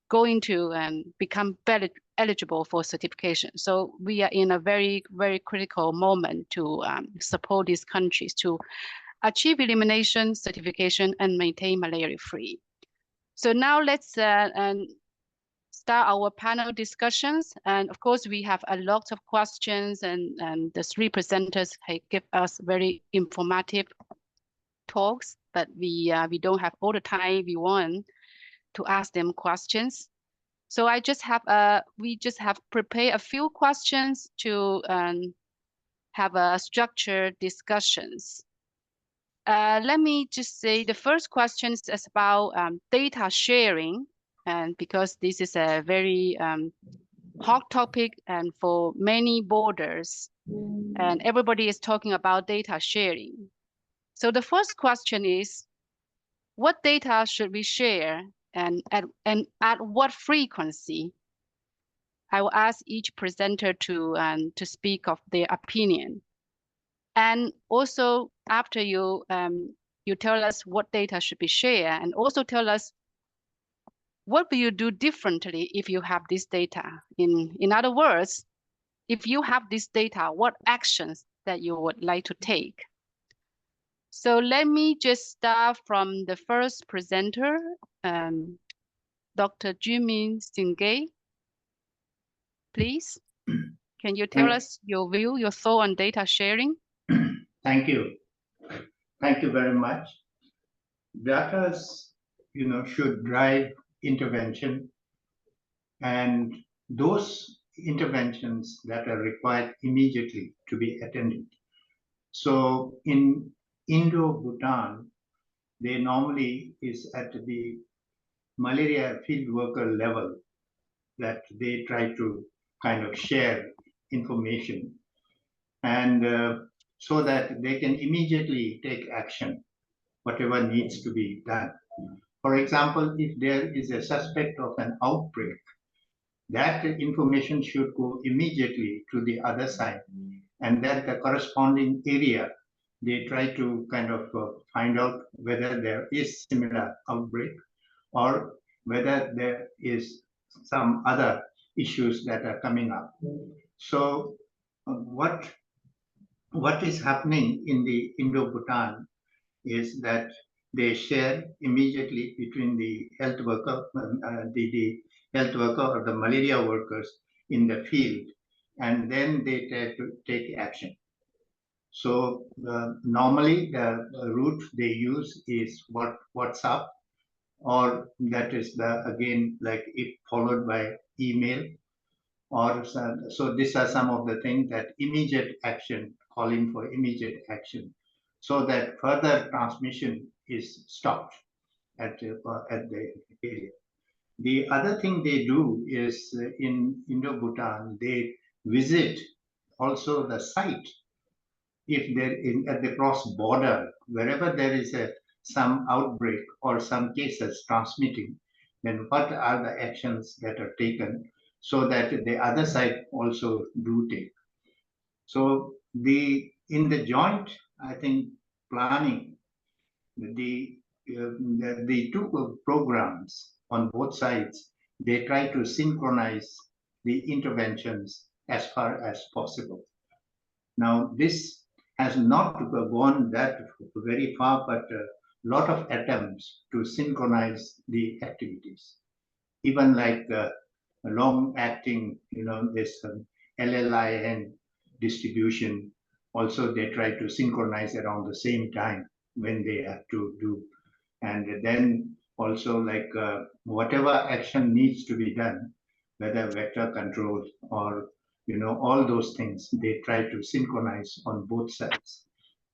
going to become eligible for certification. So we are in a very, very critical moment to support these countries to achieve elimination, certification, and maintain malaria-free. So now let's start our panel discussions. And of course, we have a lot of questions, and the three presenters give us very informative talks, but we don't have all the time we want to ask them questions. So we just have prepared a few questions to have a structured discussions. Let me just say the first question is about data sharing, and because this is a very hot topic and for many borders, and everybody is talking about data sharing. So the first question is, what data should we share and at what frequency? I will ask each presenter to speak of their opinion. And also after you tell us what data should be shared, and also tell us what will you do differently if you have this data. In other words, if you have this data, what actions that you would like to take? So let me just start from the first presenter, Dr. Jumin Singay. Please, can you tell us your view, your thought on data sharing? Thank you. Thank you very much. Data, should drive intervention, and those interventions that are required immediately to be attended. So in Indo-Bhutan, they normally is at the malaria field worker level that they try to kind of share information, and so that they can immediately take action, whatever needs to be done. For example, if there is a suspect of an outbreak, that information should go immediately to the other side, and that the corresponding area, they try to kind of find out whether there is similar outbreak or whether there is some other issues that are coming up. So what is happening in the Indo-Bhutan is that they share immediately between the health worker, the health worker or the malaria workers in the field, and then they try to take action. So normally the route they use is WhatsApp, or that is again like if followed by email, or so these are some of the things that immediate action, calling for immediate action, so that further transmission is stopped at the area. The other thing they do is in Indo-Bhutan, they visit also the site if there in at the cross border, wherever there is some outbreak or some cases transmitting, then what are the actions that are taken so that the other side also do take. So in the joint, I think, planning, the two programs on both sides, they try to synchronize the interventions as far as possible. Now, this has not gone that very far, but a lot of attempts to synchronize the activities. Even like long-acting, this LLIN distribution, also they try to synchronize around the same time when they have to do. And then also like whatever action needs to be done, whether vector control or all those things, they try to synchronize on both sides.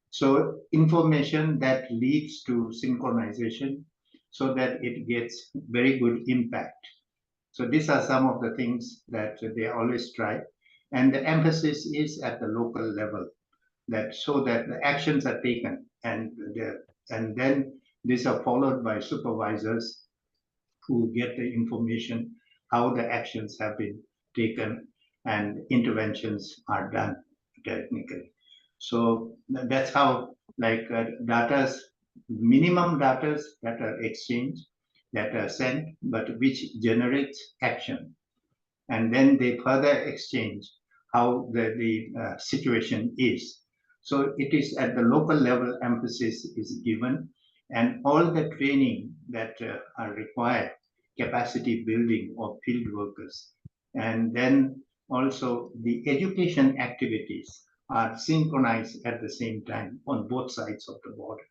So information that leads to synchronization so that it gets very good impact. So these are some of the things that they always try. And the emphasis is at the local level, that so that the actions are taken and then these are followed by supervisors who get the information how the actions have been taken and interventions are done technically. So that's how like minimum data that are exchanged, that are sent, but which generates action. And then they further exchange how the situation is. So it is at the local level emphasis is given, and all the training that are required, capacity building of field workers, and then also the education activities are synchronized at the same time on both sides of the border.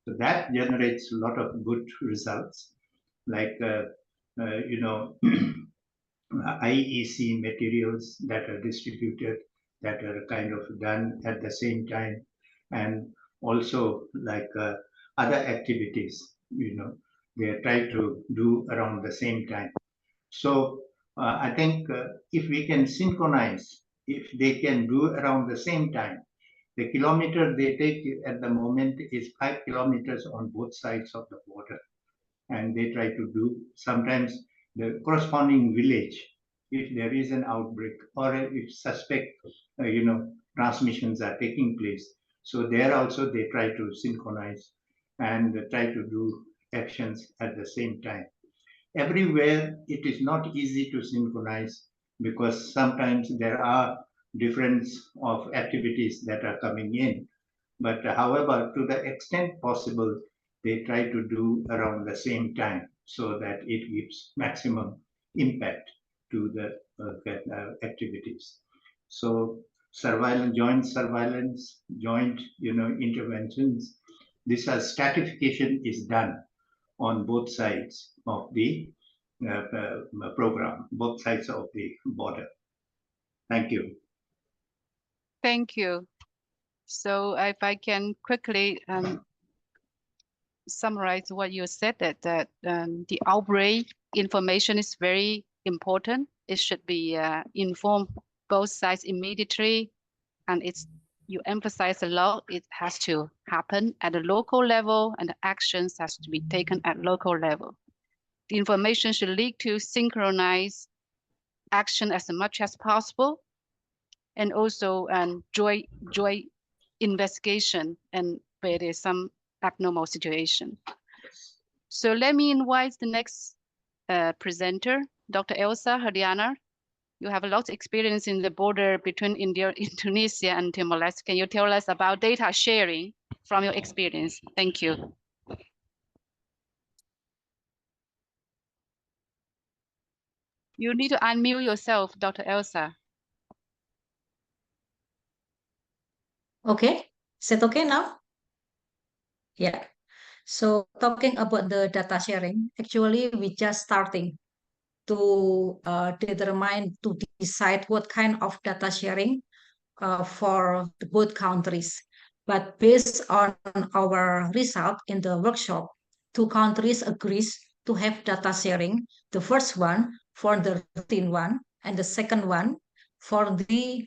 So that generates a lot of good results, like IEC materials that are distributed, that are kind of done at the same time, and also like other activities, they try to do around the same time. So I think if we can synchronize, if they can do around the same time, the kilometer they take at the moment is 5 kilometers on both sides of the border. And they try to do sometimes the corresponding village, if there is an outbreak or if suspect, transmissions are taking place. So there also they try to synchronize and try to do actions at the same time. Everywhere it is not easy to synchronize because sometimes there are difference of activities that are coming in. But however, to the extent possible, they try to do around the same time so that it gives maximum impact to the activities. So surveillance, joint, interventions. This stratification is done on both sides of the program, both sides of the border. Thank you. Thank you. So if I can quickly summarize what you said, that the outbreak information is very important. It should be informed both sides immediately, and you emphasize a lot. It has to happen at the local level, and the actions has to be taken at local level. The information should lead to synchronize action as much as possible, and also joint investigation and where there's some abnormal situation. So let me invite the next presenter, Dr. Elsa Herdiana. You have a lot of experience in the border between India, Indonesia and Timor-Leste. Can you tell us about data sharing from your experience? Thank you. You need to unmute yourself, Dr. Elsa. Okay, is it okay now? Yeah. So talking about the data sharing, actually we just starting to decide what kind of data sharing for the both countries. But based on our result in the workshop, two countries agrees to have data sharing. The first one for the routine one, and the second one for the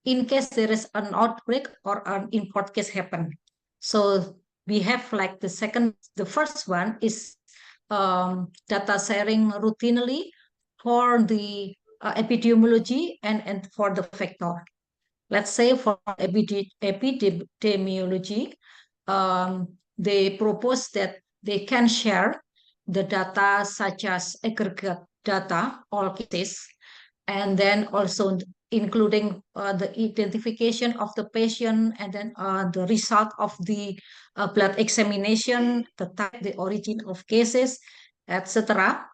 in case there is an outbreak or an import case happen. So we have like the first one is data sharing routinely for the epidemiology and for the vector. Let's say for epidemiology, they propose that they can share the data such as aggregate data, all cases, and then also including the identification of the patient and then the result of the blood examination, the type, the origin of cases, etc.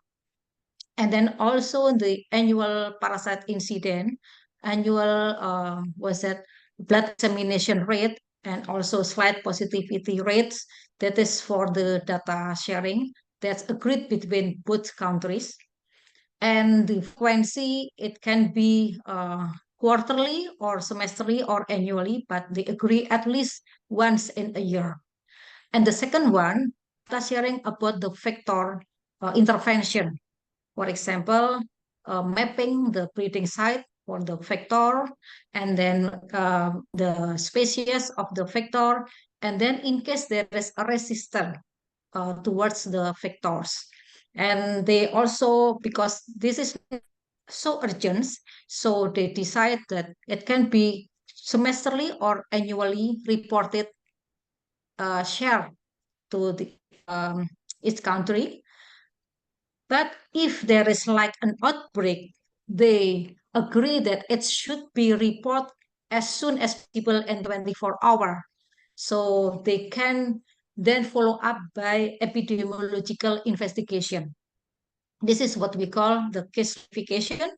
And then also the annual parasite incident, annual was that blood examination rate, and also slide positivity rates. That is for the data sharing that's agreed between both countries. And the frequency, it can be quarterly or semesterly or annually, but they agree at least once in a year. And the second one, data sharing about the vector intervention. For example, mapping the breeding site for the vector, and then the species of the vector, and then in case there is a resistance towards the vectors. And they also, because this is so urgent, so they decide that it can be semesterly or annually reported, shared to the each country. But if there is like an outbreak, they agree that it should be reported as soon as possible in 24 hours. So they can then follow up by epidemiological investigation. This is what we call the classification.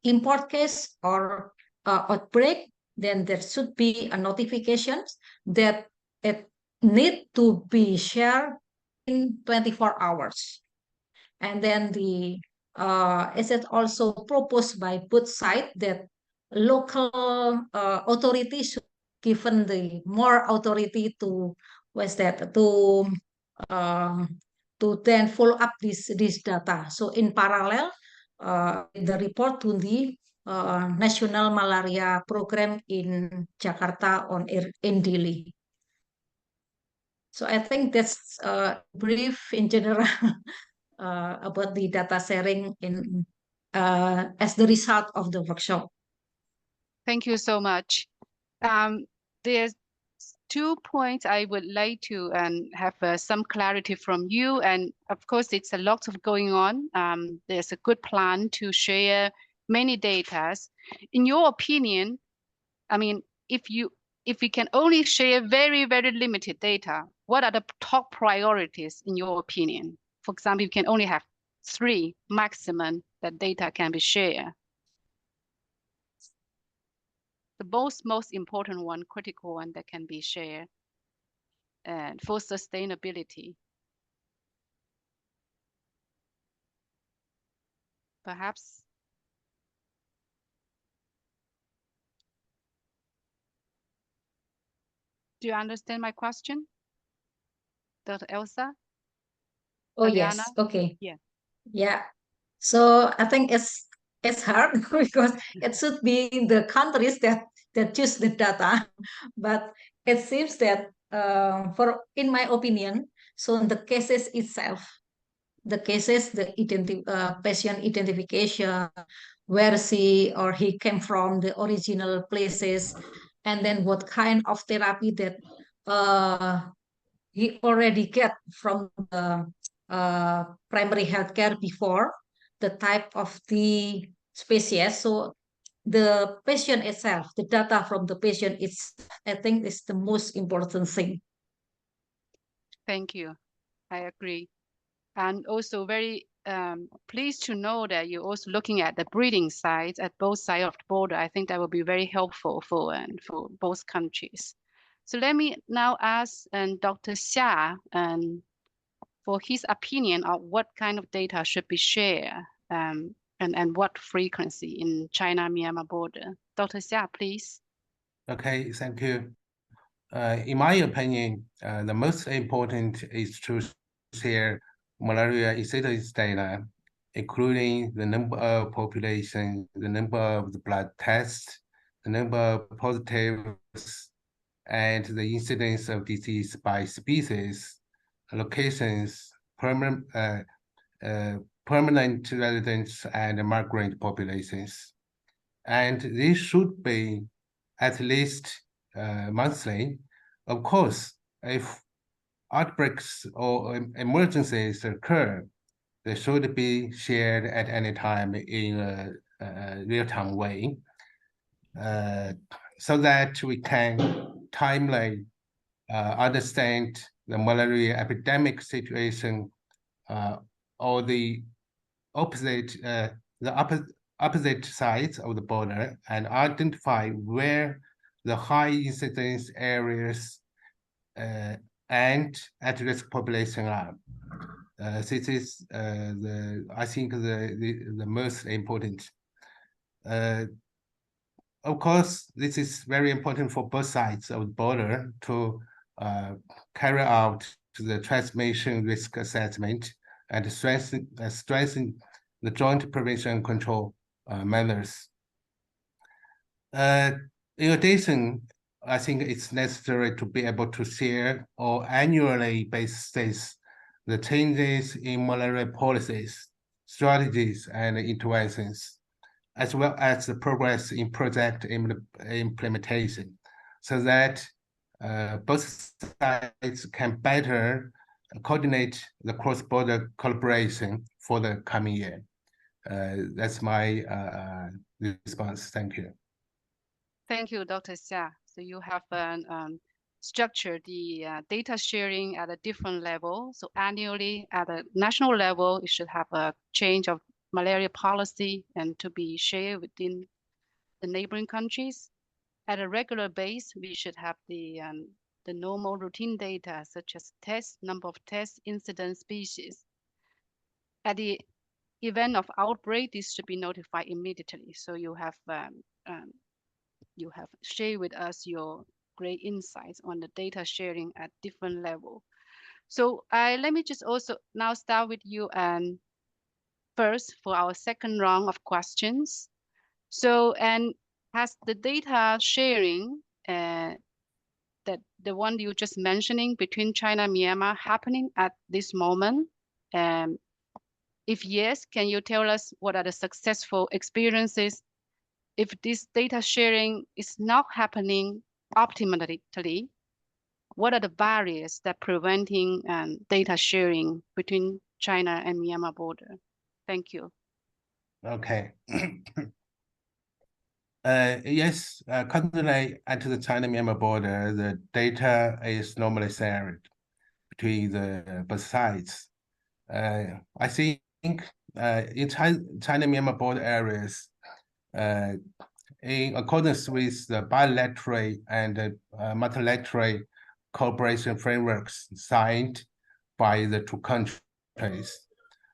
Import case or outbreak, then there should be a notification that it need to be shared in 24 hours. And then is it also proposed by both sides that local authorities should given the more authority to to then follow up this data. So in parallel, the report to the National Malaria Program in Jakarta in Delhi. So I think that's brief in general about the data sharing in as the result of the workshop. Thank you so much. There's 2 points I would like to have some clarity from you. And of course, it's a lot of going on. There's a good plan to share many data. In your opinion, I mean, if we can only share very, very limited data, what are the top priorities in your opinion? For example, you can only have 3 maximum that data can be shared. The most important one, critical one that can be shared and for sustainability. Perhaps. Do you understand my question, Dr. Elsa? Oh, Adriana? yes. Okay. Yeah. Yeah. So I think it's hard because it should be the countries that choose the data, but it seems that in my opinion, so in the cases itself, the cases, the patient identification, where she or he came from, the original places, and then what kind of therapy that he already get from the primary healthcare before, the type of the species. So the patient itself, the data from the patient, I think is the most important thing. Thank you. I agree. And also very pleased to know that you're also looking at the breeding sites at both sides of the border. I think that will be very helpful for both countries. So let me now ask Dr. Xia for his opinion of what kind of data should be shared and what frequency in China-Myanmar border. Dr. Xia, please. Okay, thank you. In my opinion, the most important is to share malaria incidence data including the number of population, the number of the blood tests, the number of positives, and the incidence of disease by species, locations, permanent residents, and migrant populations. And this should be at least monthly. Of course, if outbreaks or emergencies occur, they should be shared at any time in a real-time way, so that we can timely understand the malaria epidemic situation or the opposite sides of the border, and identify where the high incidence areas and at-risk population are. This is I think the most important. Of course, this is very important for both sides of the border to carry out the transmission risk assessment and strengthen the joint prevention and control measures. In addition, I think it's necessary to be able to share on annually basis the changes in malaria policies, strategies, and interventions, as well as the progress in project implementation, so that both sides can better coordinate the cross-border collaboration for the coming year. That's my response. Thank you. Thank you, Dr. Xia. So you have structured the data sharing at a different level. So annually at a national level, you should have a change of malaria policy and to be shared within the neighboring countries. At a regular base, we should have the normal routine data such as tests, number of tests, incident species. At the event of outbreak, this should be notified immediately. So you have shared with us your great insights on the data sharing at different level. So let me just also now start with you and first for our second round of questions. So, and has the data sharing that the one you just mentioning between China and Myanmar happening at this moment? If yes, can you tell us what are the successful experiences? If this data sharing is not happening optimally, what are the barriers that preventing data sharing between China and Myanmar border? Thank you. Okay. Yes, currently at the China-Myanmar border, the data is normally shared between the both sides. I think in China-Myanmar border areas, in accordance with the bilateral and multilateral cooperation frameworks signed by the two countries,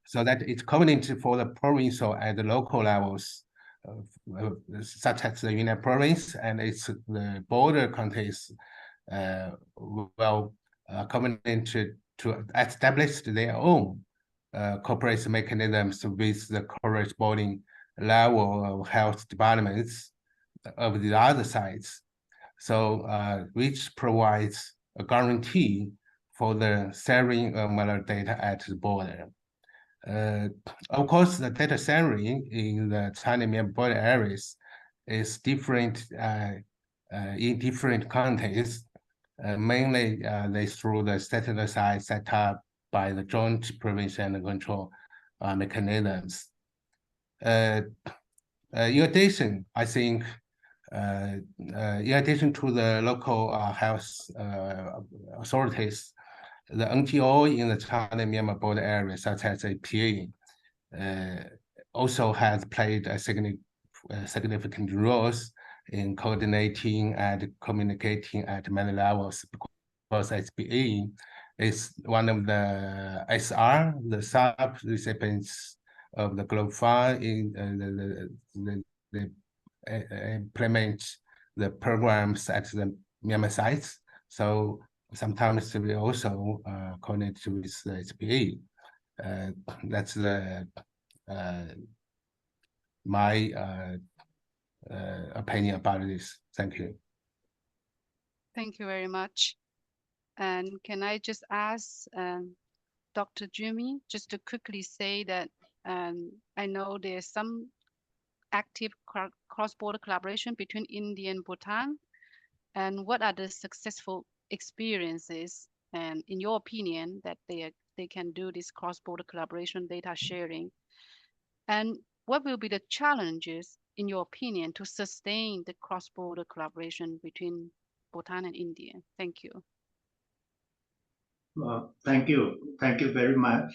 so that it's covenant for the provincial and the local levels, such as the Yunnan province and its the border countries will covenant to establish their own cooperation mechanisms with the corresponding level of health departments of the other sides. So which provides a guarantee for the sharing of malaria data at the border. Of course, the data sharing in the China-Myanmar border areas is different in different countries. Mainly, they through the standardized set up by the joint prevention and control mechanisms. In addition, I think, in addition to the local health authorities, the NGO in the China-Myanmar border area, such as APMEN, also has played a significant roles in coordinating and communicating at many levels, because SBA is one of the SR, the sub-recipients of the Global Fund in the implement the programs at the Myanmar sites. So sometimes we also connect with the SBA. That's the my opinion about this. Thank you. Thank you very much. And can I just ask Dr. Jimmy just to quickly say that I know there's some active cross-border collaboration between India and Bhutan, and what are the successful experiences and in your opinion that they can do this cross-border collaboration data sharing, and what will be the challenges in your opinion to sustain the cross-border collaboration between Bhutan and India? Thank you. Thank you very much.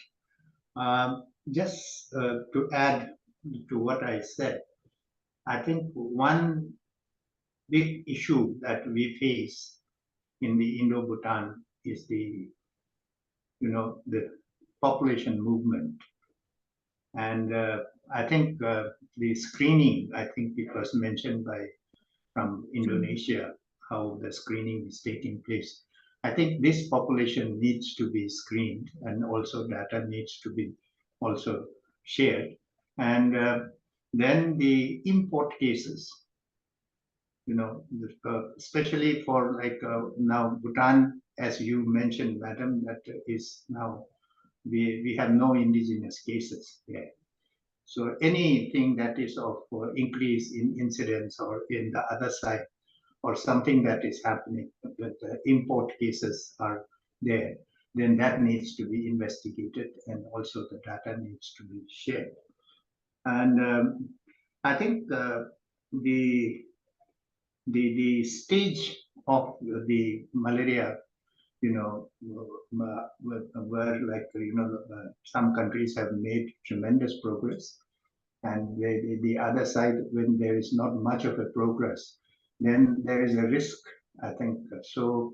Just to add to what I said, I think one big issue that we face in the Indo-Bhutan is the population movement. And I think the screening, I think it was mentioned from Indonesia, how the screening is taking place. I think this population needs to be screened, and also data needs to be also shared. And then the import cases, especially for now Bhutan, as you mentioned, madam, that is now we have no indigenous cases there. So anything that is of increase in incidence or in the other side, or something that is happening, that the import cases are there, then that needs to be investigated, and also the data needs to be shared. And I think the stage of the malaria, where some countries have made tremendous progress, and the other side, when there is not much of a progress, then there is a risk, I think. So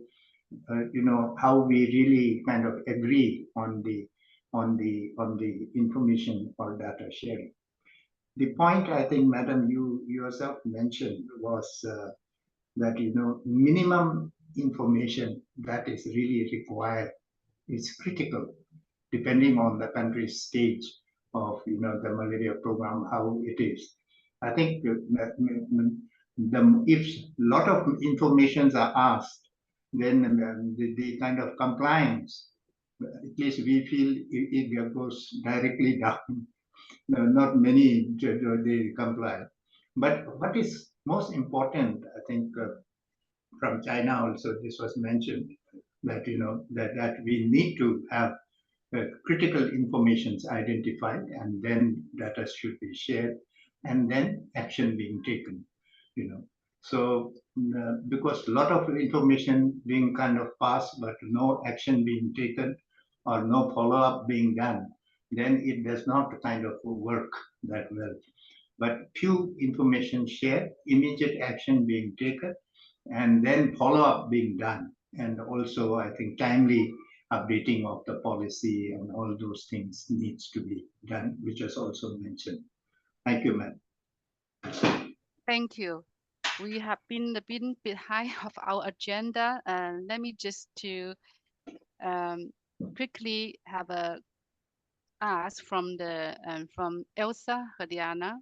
how we really kind of agree on the information or data sharing. The point, I think, madam, you yourself mentioned was that minimum information that is really required is critical, depending on the country's stage of the malaria program, how it is. I think if a lot of informations are asked, then the kind of compliance, at least we feel it goes directly down. Not many they comply. But what is most important, I think, from China also, this was mentioned, that that we need to have critical informations identified, and then data should be shared, and then action being taken. So because a lot of information being kind of passed, but no action being taken or no follow-up being done, then it does not kind of work that well. But few information shared, immediate action being taken, and then follow-up being done, and also I think timely updating of the policy and all those things needs to be done, which was also mentioned. Thank you, ma'am. Thank you. We have been a bit behind of our agenda. Let me just to quickly have a ask from Elsa Hadiana,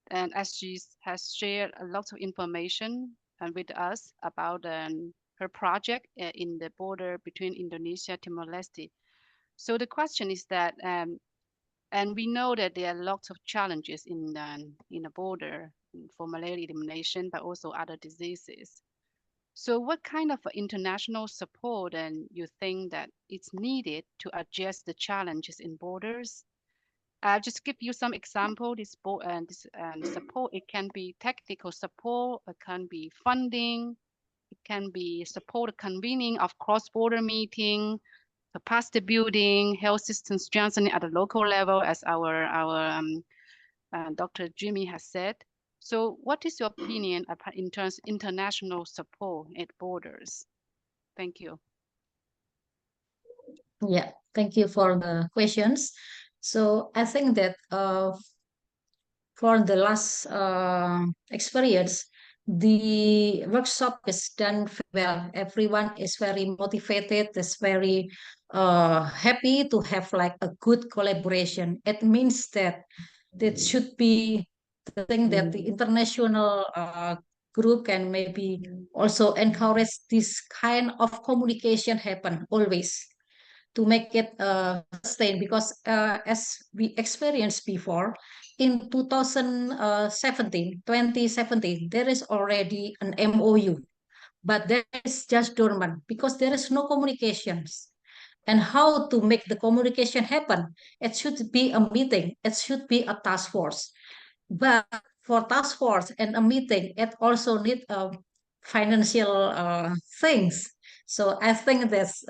and as she has shared a lot of information with us about her project in the border between Indonesia and Timor-Leste. So the question is that, and we know that there are lots of challenges in the border for malaria elimination, but also other diseases. So what kind of international support and you think that it's needed to address the challenges in borders? I'll just give you some example. This support, it can be technical support, it can be funding, it can be support convening of cross-border meeting, capacity building, health system strengthening at the local level, as our Dr. Jimmy has said. So what is your opinion in terms of international support at borders? Thank you. Yeah, thank you for the questions. So I think that for the last experience, the workshop is done very well. Everyone is very motivated, is very happy to have like a good collaboration. It means that should be the thing that the international group can maybe also encourage this kind of communication happen always to make it sustain, because as we experienced before in 2017, there is already an MOU, but that is just dormant because there is no communications. And how to make the communication happen? It should be a meeting, it should be a task force. But for task force and a meeting, it also need financial things. So I think that's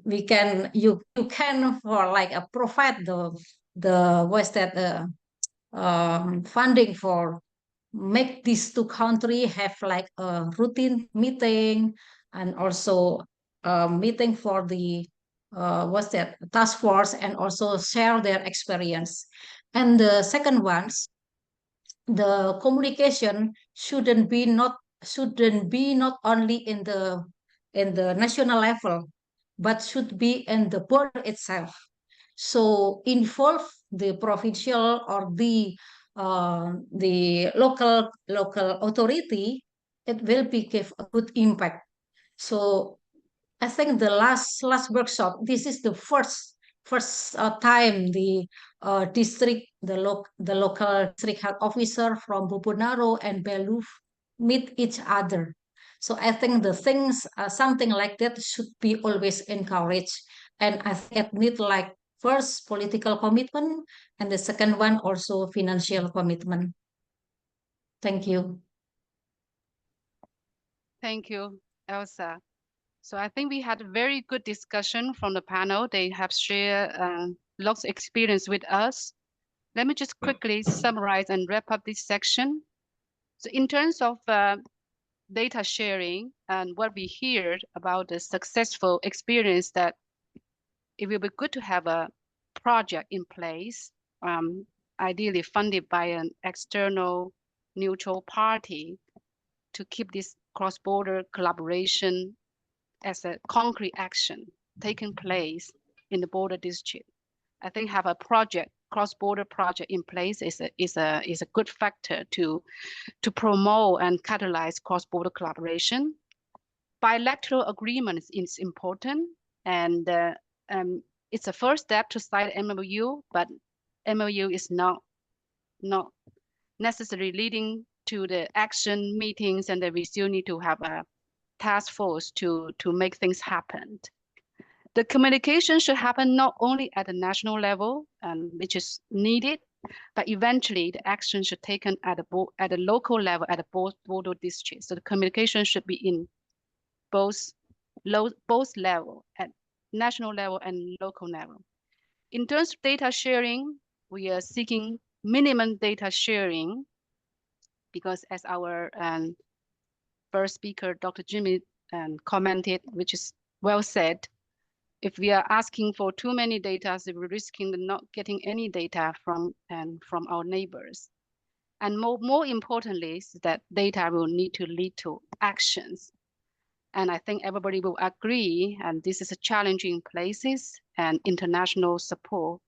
we can you can for like provide the what's that funding for make these two countries have like a routine meeting, and also a meeting for the what's that task force, and also share their experience. And the second ones, the communication shouldn't be not only in the national level, but should be in the border itself. So involve the provincial or the local authority. It will be give a good impact. So I think the last workshop, this is the first time the the local district health officer from Bobonaro and Beluf meet each other. So I think the things something like that should be always encouraged, and I think it need like first political commitment, and the second one also financial commitment. Thank you. Thank you, Elsa. So I think we had a very good discussion from the panel. They have shared lots of experience with us. Let me just quickly summarize and wrap up this section. So in terms of data sharing and what we heard about the successful experience, that it will be good to have a project in place, ideally funded by an external neutral party, to keep this cross-border collaboration as a concrete action taking place in the border district. I think have a project, cross-border project in place is a good factor to promote and catalyze cross-border collaboration. Bilateral agreements is important, and it's a first step to sign MOU, but MOU is not necessarily leading to the action meetings, and then we still need to have a task force to make things happen. The communication should happen not only at the national level, which is needed, but eventually the action should be taken at the local level, at the border district. So the communication should be in both level, at national level and local level. In terms of data sharing, we are seeking minimum data sharing, because as our first speaker, Dr. Jimmy, commented, which is well said, if we are asking for too many data, we're risking not getting any data from our neighbors. And more importantly, is that data will need to lead to actions. And I think everybody will agree, and this is a challenging places, and international support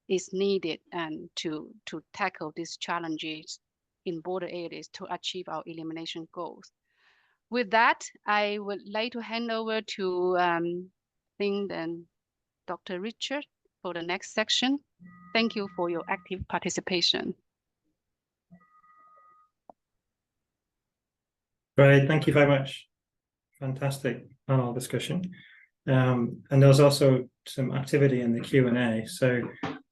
is needed and to tackle these challenges in border areas to achieve our elimination goals. With that, I would like to hand over to Dr. Richard for the next section. Thank you for your active participation. Great, thank you very much. Fantastic panel discussion. And there was also some activity in the Q&A. So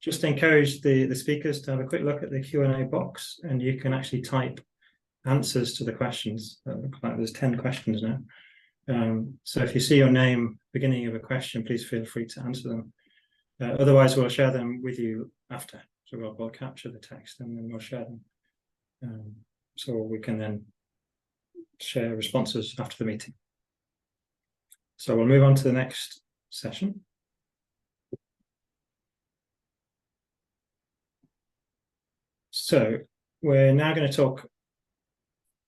just encourage the speakers to have a quick look at the Q&A box, and you can actually type answers to the questions. Looks like there's 10 questions now. So if you see your name beginning of a question, please feel free to answer them. Otherwise, we'll share them with you after. So we'll capture the text and then we'll share them. So we can then share responses after the meeting. So we'll move on to the next session. So we're now going to talk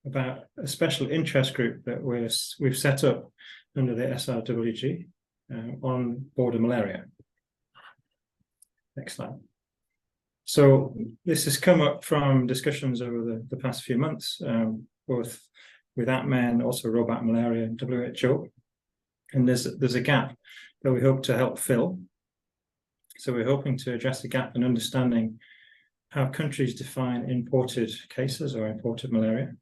about a special interest group that we've set up under the SRWG on border malaria. Next slide. So this has come up from discussions over the past few months, both with APMEN, also Robat Malaria and WHO. And there's a gap that we hope to help fill. So we're hoping to address the gap in understanding how countries define imported cases or imported malaria.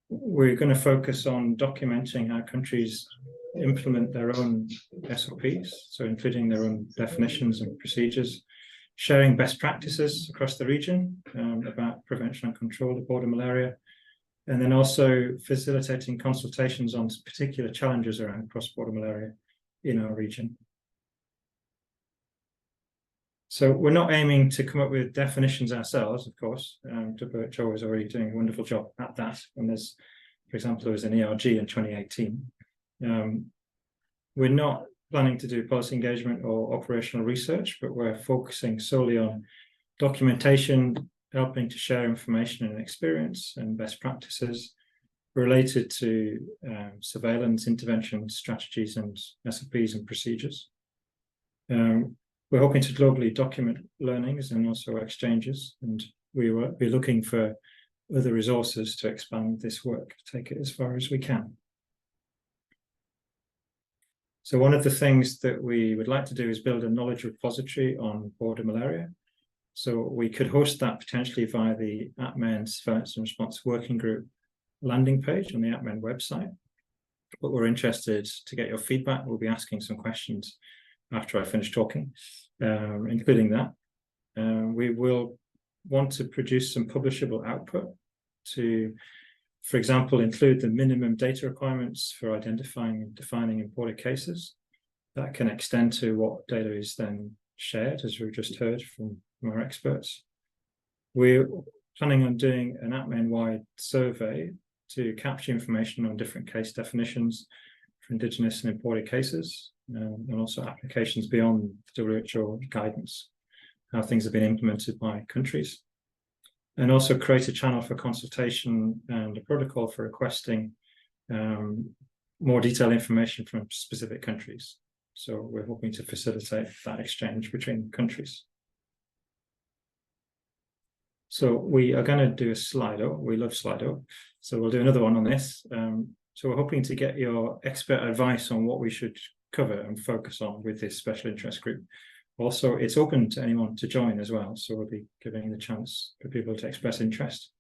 We're going to focus on documenting how countries implement their own SOPs, so including their own definitions and procedures, sharing best practices across the region about prevention and control of border malaria, and then also facilitating consultations on particular challenges around cross-border malaria in our region. So we're not aiming to come up with definitions ourselves, of course. WHO is already doing a wonderful job at that. And there's, for example, there was an ERG in 2018. We're not planning to do policy engagement or operational research, but we're focusing solely on documentation, helping to share information and experience and best practices related to surveillance, intervention strategies and SOPs and procedures. We're hoping to globally document learnings and also exchanges, and we will be looking for other resources to expand this work, take it as far as we can. So one of the things that we would like to do is build a knowledge repository on border malaria. So we could host that potentially via the APMEN Surveillance and Response Working Group landing page on the APMEN website. But we're interested to get your feedback. We'll be asking some questions after I finish talking, including that. We will want to produce some publishable output to, for example, include the minimum data requirements for identifying and defining imported cases. That can extend to what data is then shared, as we've just heard from our experts. We're planning on doing an APMEN-wide survey to capture information on different case definitions for Indigenous and imported cases, and also applications beyond the WHO guidance, how things have been implemented by countries. And also create a channel for consultation and a protocol for requesting more detailed information from specific countries. So we're hoping to facilitate that exchange between countries. So we are going to do a Slido. We love Slido. So we'll do another one on this. So we're hoping to get your expert advice on what we should cover and focus on with this special interest group. Also, it's open to anyone to join as well. So we'll be giving the chance for people to express interest.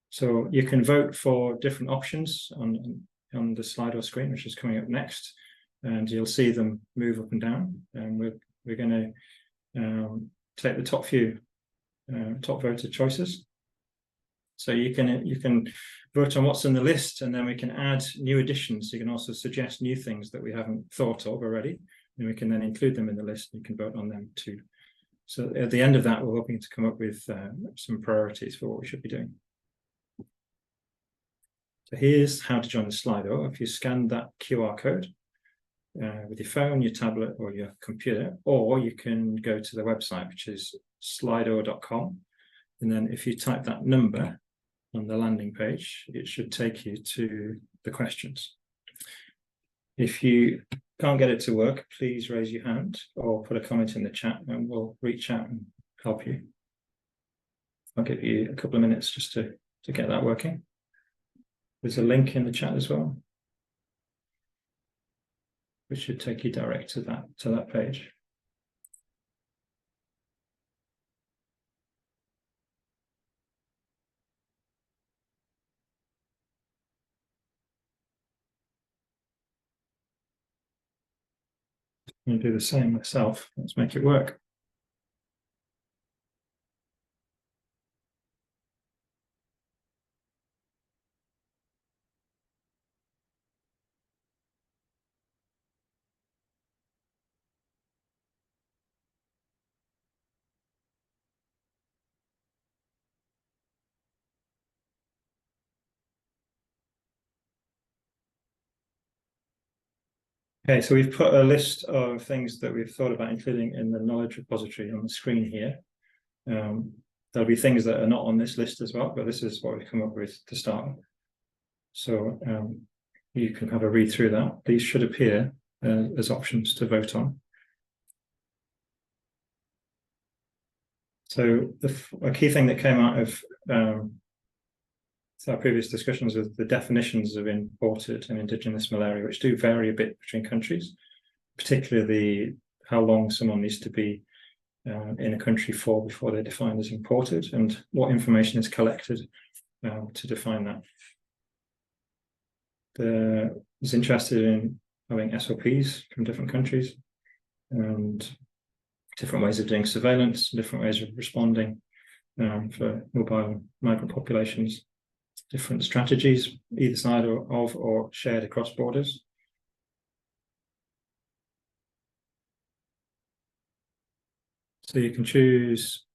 So you can vote for different options on the Slido screen, which is coming up next. And you'll see them move up and down. And we're going to take the top few top voted choices. So you can vote on what's in the list, and then we can add new additions. You can also suggest new things that we haven't thought of already, and we can then include them in the list. You can vote on them too. So at the end of that, we're hoping to come up with some priorities for what we should be doing. So here's how to join the Slido. If you scan that QR code with your phone, your tablet, or your computer, or you can go to the website, which is slido.com. And then if you type that number on the landing page, it should take you to the questions. If you can't get it to work, please raise your hand or put a comment in the chat and we'll reach out and help you. I'll give you a couple of minutes just to get that working. There's a link in the chat as well, which should take you direct to that page. I'm going to do the same myself. Let's make it work. Okay, so we've put a list of things that we've thought about including in the knowledge repository on the screen here. there'll be things that are not on this list as well, but this is what we come up with to start. So you can have a read through that. These should appear as options to vote on. So a key thing that came out of our previous discussions was the definitions of imported and indigenous malaria, which do vary a bit between countries, particularly how long someone needs to be in a country for before they're defined as imported, and what information is collected to define that. Was interested in having SOPs from different countries and different ways of doing surveillance, different ways of responding for mobile migrant populations, different strategies either side of or shared across borders. So you can choose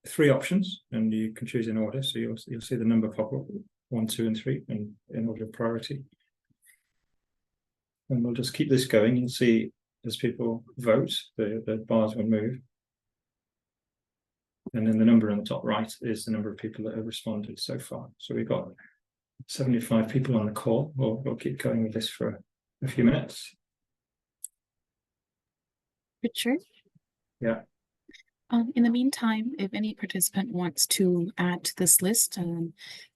3 options, and you can choose in order. So you'll see the number pop up, 1, 2, and 3, and in order of priority. And we'll just keep this going. You'll see as people vote, the bars will move. And then the number on the top right is the number of people that have responded so far. So we've got 75 people on the call. We'll keep going with this for a few minutes. Richard? Yeah. In the meantime, if any participant wants to add to this list,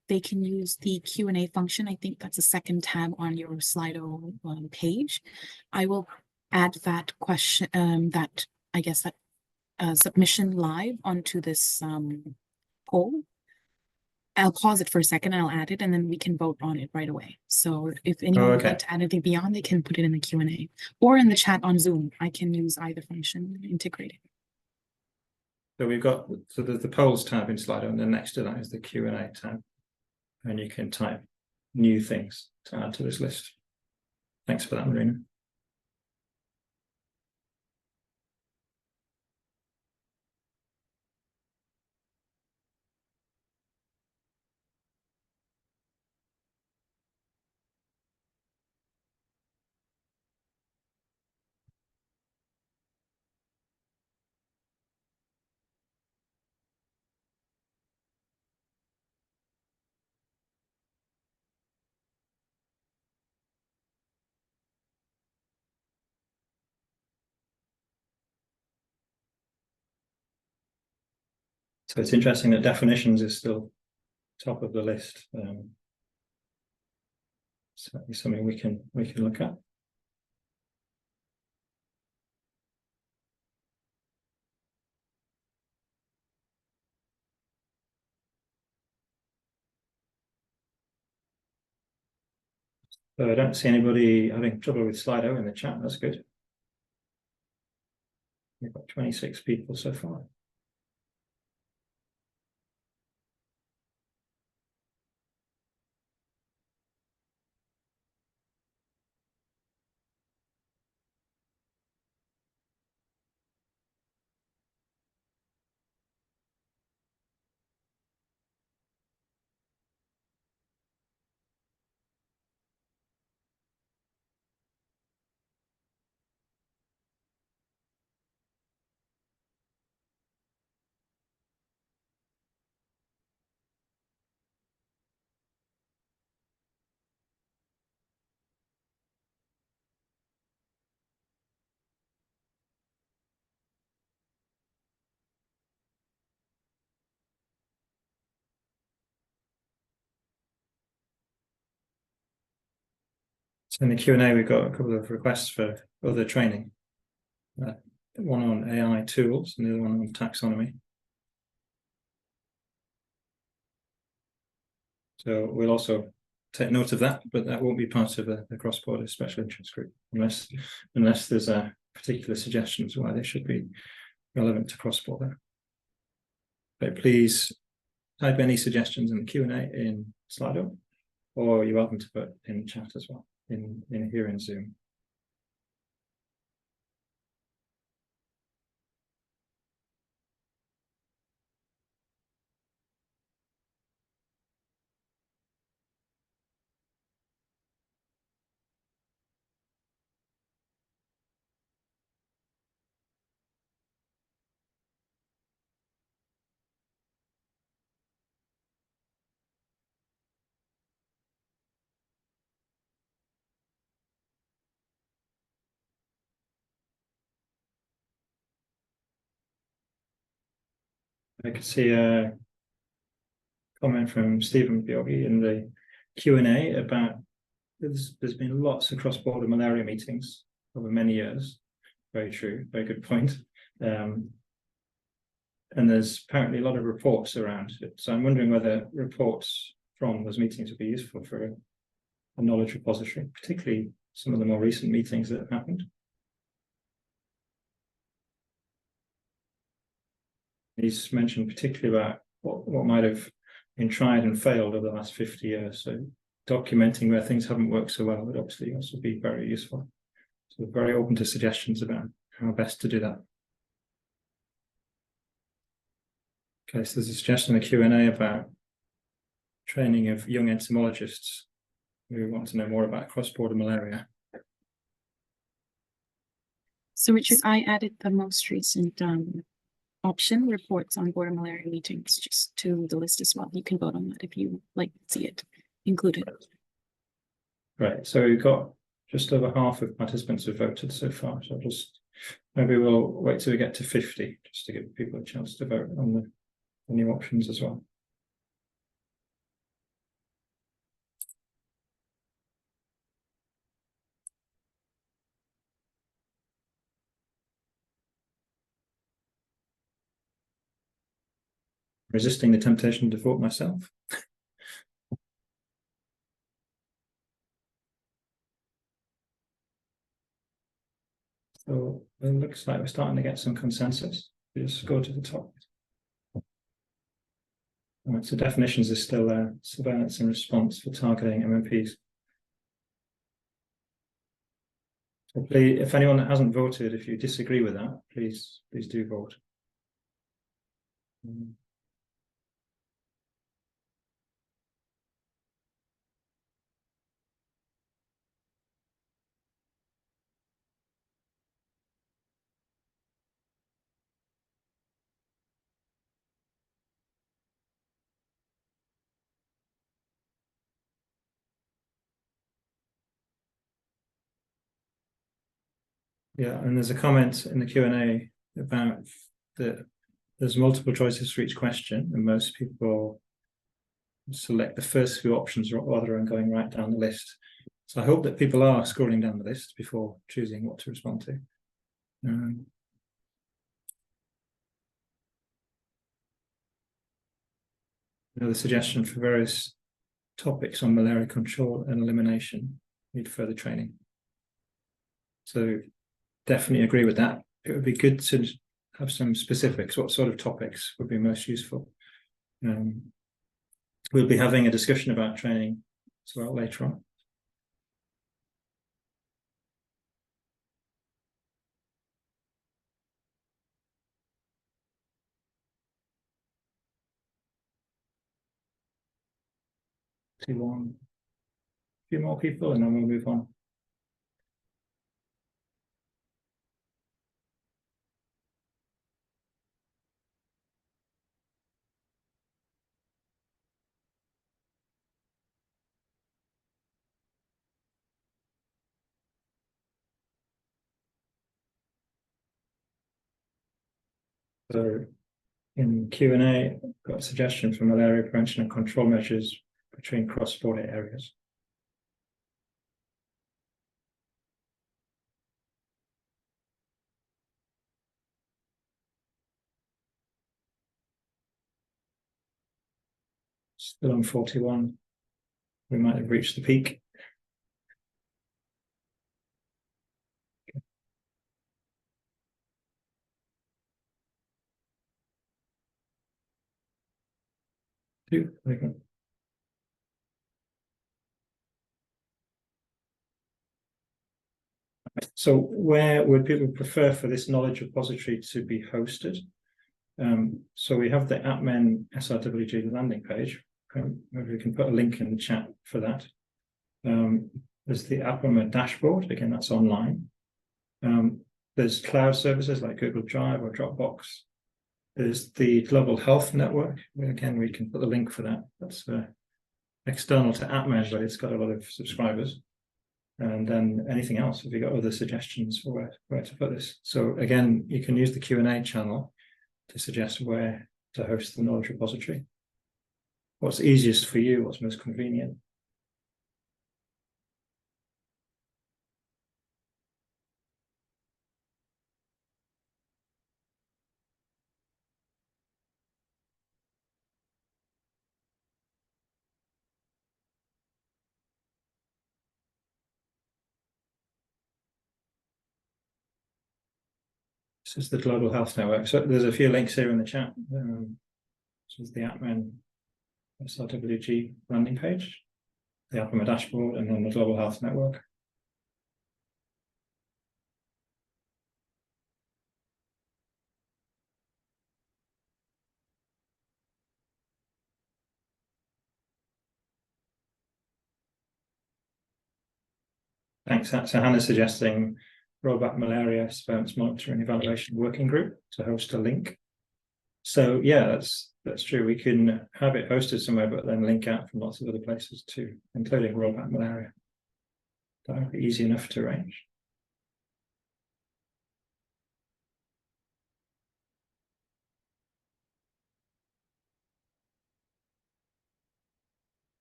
they can use the Q&A function. I think that's the second tab on your Slido page. I will add that question, that submission live onto this poll. I'll pause it for a second and I'll add it, and then we can vote on it right away. So if anyone would like to add anything beyond, they can put it in the Q&A or in the chat on Zoom. I can use either function integrated. So we've got, so there's the polls tab in Slido, and then next to that is the Q&A tab. And you can type new things to add to this list. Thanks for that, Marina. So it's interesting that definitions is still top of the list. Certainly something we can look at. So I don't see anybody having trouble with Slido in the chat. That's good. We've got 26 people so far. So in the Q&A, we've got a couple of requests for other training. One on AI tools and the other one on taxonomy. So we'll also take note of that, but that won't be part of the cross-border special interest group unless there's a particular suggestions why they should be relevant to cross-border. But please type any suggestions in the Q&A in Slido, or you're welcome to put in chat as well in here in Zoom. I could see a comment from Stephen Biogi in the Q&A about there's been lots of cross-border malaria meetings over many years. Very true, very good point. And there's apparently a lot of reports around it. So I'm wondering whether reports from those meetings would be useful for a knowledge repository, particularly some of the more recent meetings that have happened. He's mentioned particularly about what might have been tried and failed over the last 50 years. So documenting where things haven't worked so well would obviously also be very useful. So very open to suggestions about how best to do that. Okay, so there's a suggestion in the Q&A about training of young entomologists who want to know more about cross-border malaria. So Richard, I added the most recent option, reports on border malaria meetings, just to the list as well. You can vote on that if you like to see it included. Right, so we've got just over half of participants have voted so far. So maybe we'll wait till we get to 50 just to give people a chance to vote on the new options as well. Resisting the temptation to vote myself. So it looks like we're starting to get some consensus. We just go to the top. All right, so definitions is still there. Surveillance and response for targeting MMPs. So please, if anyone hasn't voted, if you disagree with that, please do vote. Yeah, and there's a comment in the Q&A about there's multiple choices for each question, and most people select the first few options rather than going right down the list. So I hope that people are scrolling down the list before choosing what to respond to. Another suggestion for various topics on malaria control and elimination need further training. So definitely agree with that. It would be good to have some specifics. What sort of topics would be most useful? We'll be having a discussion about training as well later on. A few more people and then we'll move on. So in Q&A, I've got a suggestion for malaria prevention and control measures between cross-border areas. Still on 41. We might have reached the peak. Okay. So where would people prefer for this knowledge repository to be hosted? So we have the APMEN SRWG landing page. Maybe we can put a link in the chat for that. There's the APMEN dashboard. Again, that's online. There's cloud services like Google Drive or Dropbox. There's the Global Health Network. Again, we can put the link for that. That's external to APMEN, but it's got a lot of subscribers. And then anything else, if you've got other suggestions for where to put this. So again, you can use the Q&A channel to suggest where to host the knowledge repository? What's easiest for you? What's most convenient? This is the Global Health Network. So there's a few links here in the chat. This is the APMEN SRWG landing page, the APMEN dashboard, and then the Global Health Network. Thanks. So Hannah's suggesting rollback malaria surveillance monitoring evaluation working group to host a link. So yeah, that's true. We can have it hosted somewhere, but then link out from lots of other places too, including rollback malaria. That would be easy enough to arrange.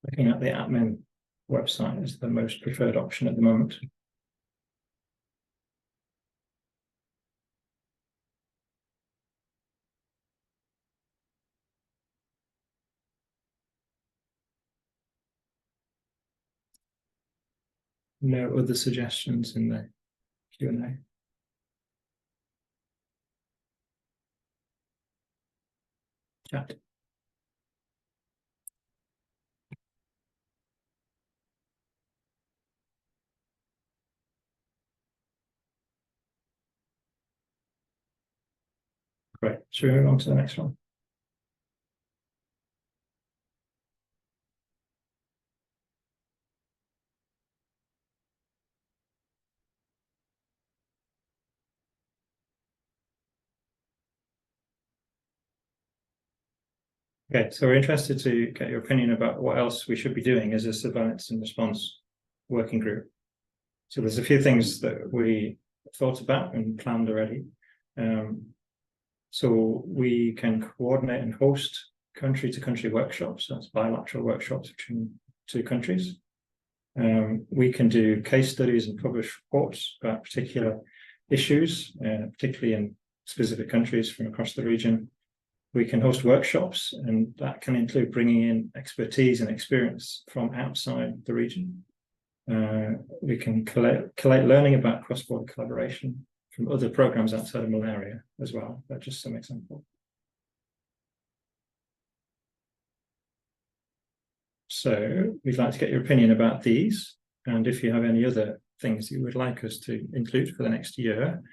Looking at the APMEN website is the most preferred option at the moment. No other suggestions in the Q&A. Chat. Great. Should we move on to the next one? Okay, so we're interested to get your opinion about what else we should be doing as a surveillance and response working group. So there's a few things that we thought about and planned already. So we can coordinate and host country-to-country workshops. So that's bilateral workshops between two countries. We can do case studies and publish reports about particular issues, particularly in specific countries from across the region. We can host workshops, and that can include bringing in expertise and experience from outside the region. We can collate learning about cross-border collaboration from other programs outside of malaria as well. That's just some examples. So we'd like to get your opinion about these, and if you have any other things you would like us to include for the next year,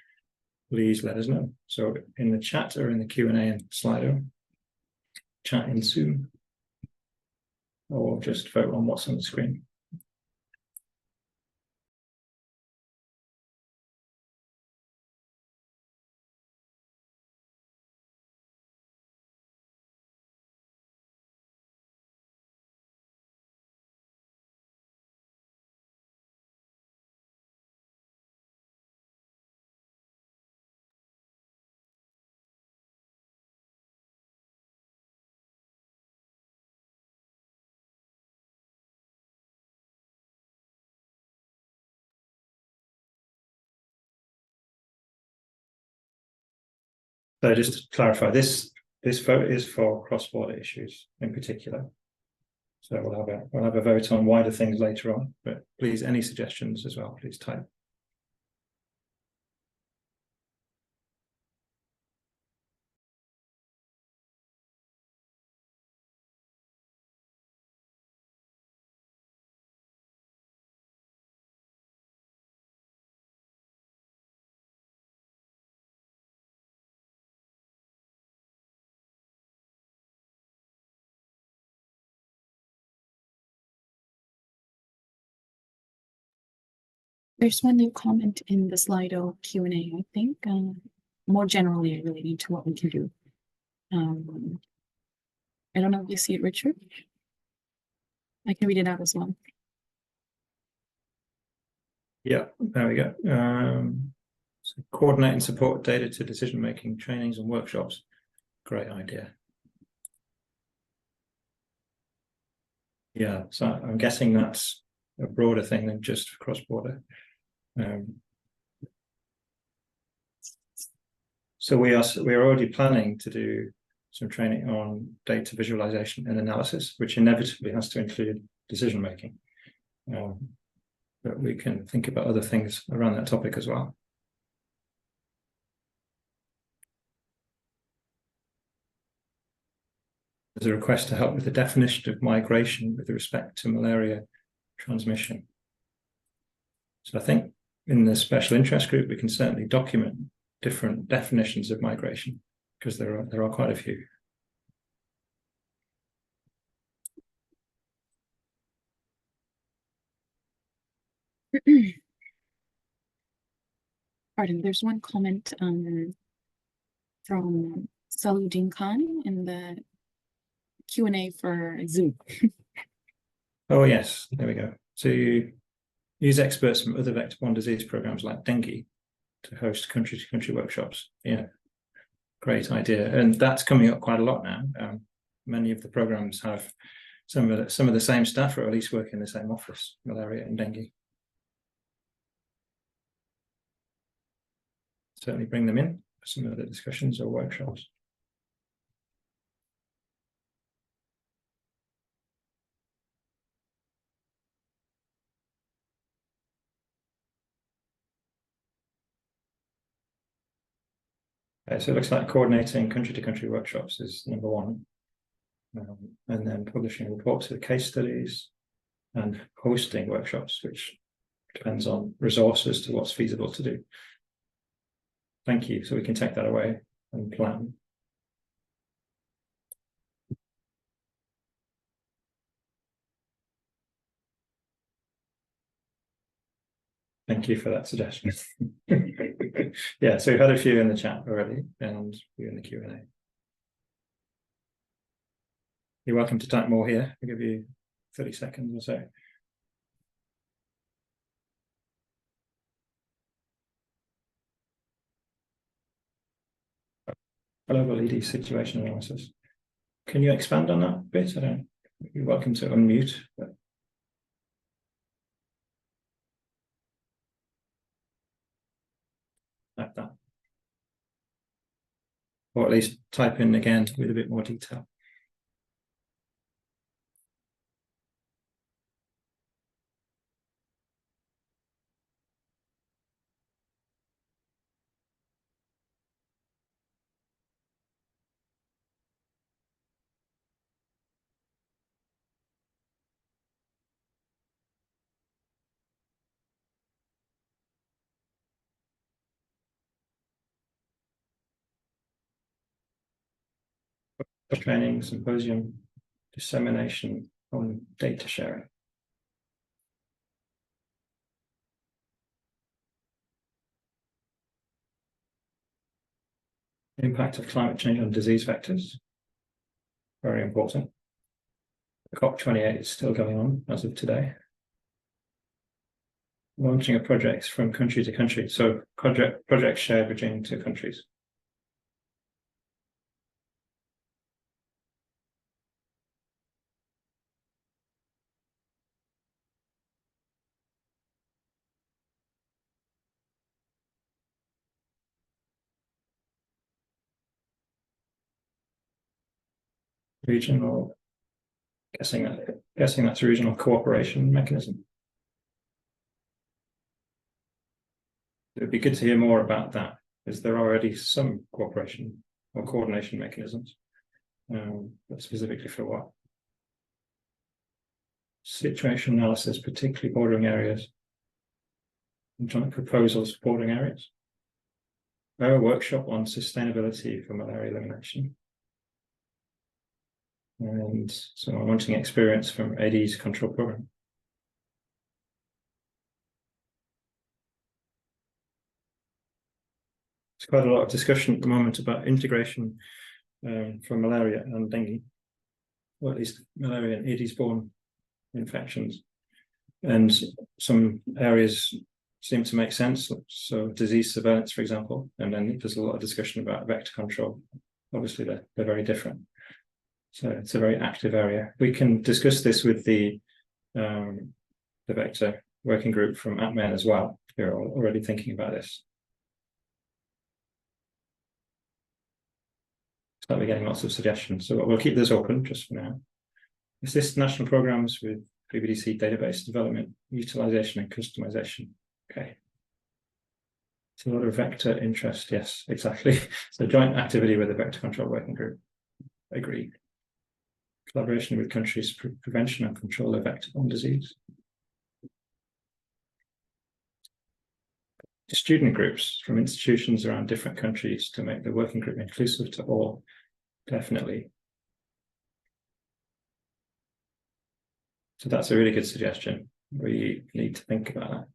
please let us know. So in the chat or in the Q&A and Slido, chat in Zoom, or just vote on what's on the screen. So just to clarify, this vote is for cross-border issues in particular. So we'll have a vote on wider things later on, but please, any suggestions as well, please type. There's one new comment in the Slido Q&A, I think, more generally relating to what we can do. I don't know if you see it, Richard. I can read it out as well. Yeah, there we go. So coordinate and support data to decision-making trainings and workshops. Great idea. Yeah, so I'm guessing that's a broader thing than just cross-border. So we're already planning to do some training on data visualization and analysis, which inevitably has to include decision making. But we can think about other things around that topic as well. There's a request to help with the definition of migration with respect to malaria transmission. So I think in the special interest group, we can certainly document different definitions of migration, because there are quite a few. Pardon, there's one comment from Saluddin Khan in the Q&A for Zoom. Oh yes, there we go. So you use experts from other vector-borne disease programs like dengue to host country-to-country workshops. Yeah, great idea, and that's coming up quite a lot now. Many of the programs have some of the same staff, or at least work in the same office, malaria and dengue. Certainly bring them in for some of the discussions or workshops. Okay, so it looks like coordinating country-to-country workshops is number one. And then publishing reports of case studies and hosting workshops, which depends on resources to what's feasible to do. Thank you. So we can take that away and plan. Thank you for that suggestion. Yeah, so we've had a few in the chat already and a few in the Q&A. You're welcome to type more here. I'll give you 30 seconds or so. Global ED situation analysis. Can you expand on that bit? I don't. You're welcome to unmute. But... like that. Or at least type in again with a bit more detail. Training, symposium, dissemination on data sharing. Impact of climate change on disease vectors. Very important. COP28 is still going on as of today. Launching of projects from country to country. So projects shared between two countries. Regional, guessing that's a regional cooperation mechanism. It would be good to hear more about that, because there are already some cooperation or coordination mechanisms, but specifically for what? Situation analysis, particularly bordering areas. And joint proposals for bordering areas. A workshop on sustainability for malaria elimination. And so I'm wanting experience from AD's control program. There's quite a lot of discussion at the moment about integration for malaria and dengue, or at least malaria and Aedes-borne infections. And some areas seem to make sense, so disease surveillance, for example, and then there's a lot of discussion about vector control. Obviously, they're very different. So it's a very active area. We can discuss this with the vector working group from APMEN as well. They're already thinking about this. So we're getting lots of suggestions. So we'll keep this open just for now. Assist national programs with PBDC database development, utilization, and customization. Okay. It's a lot of vector interest. Yes, exactly. So joint activity with the vector control working group. Agreed. Collaboration with countries for prevention and control of vector-borne disease. Student groups from institutions around different countries to make the working group inclusive to all. Definitely. So that's a really good suggestion. We need to think about that.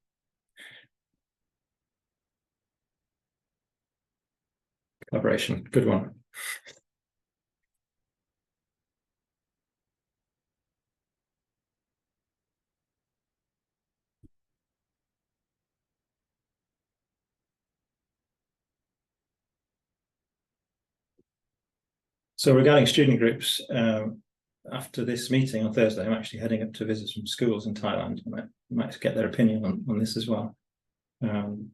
Collaboration, good one. So regarding student groups, after this meeting on Thursday, I'm actually heading up to visit some schools in Thailand. I might get their opinion on this as well. And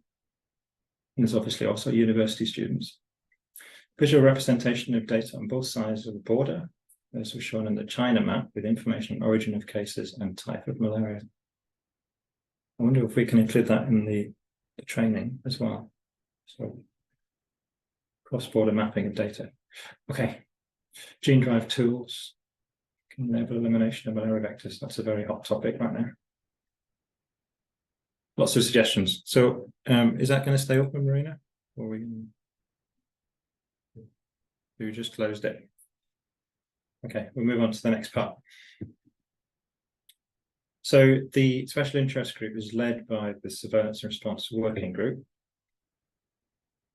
there's obviously also university students. Visual representation of data on both sides of the border, as was shown in the China map with information on origin of cases and type of malaria. I wonder if we can include that in the training as well. So cross-border mapping of data. Okay, gene drive tools can enable elimination of malaria vectors. That's a very hot topic right now. Lots of suggestions. So is that going to stay open, Marina? Or we just closed it? Okay, we'll move on to the next part. So the special interest group is led by the surveillance and response working group.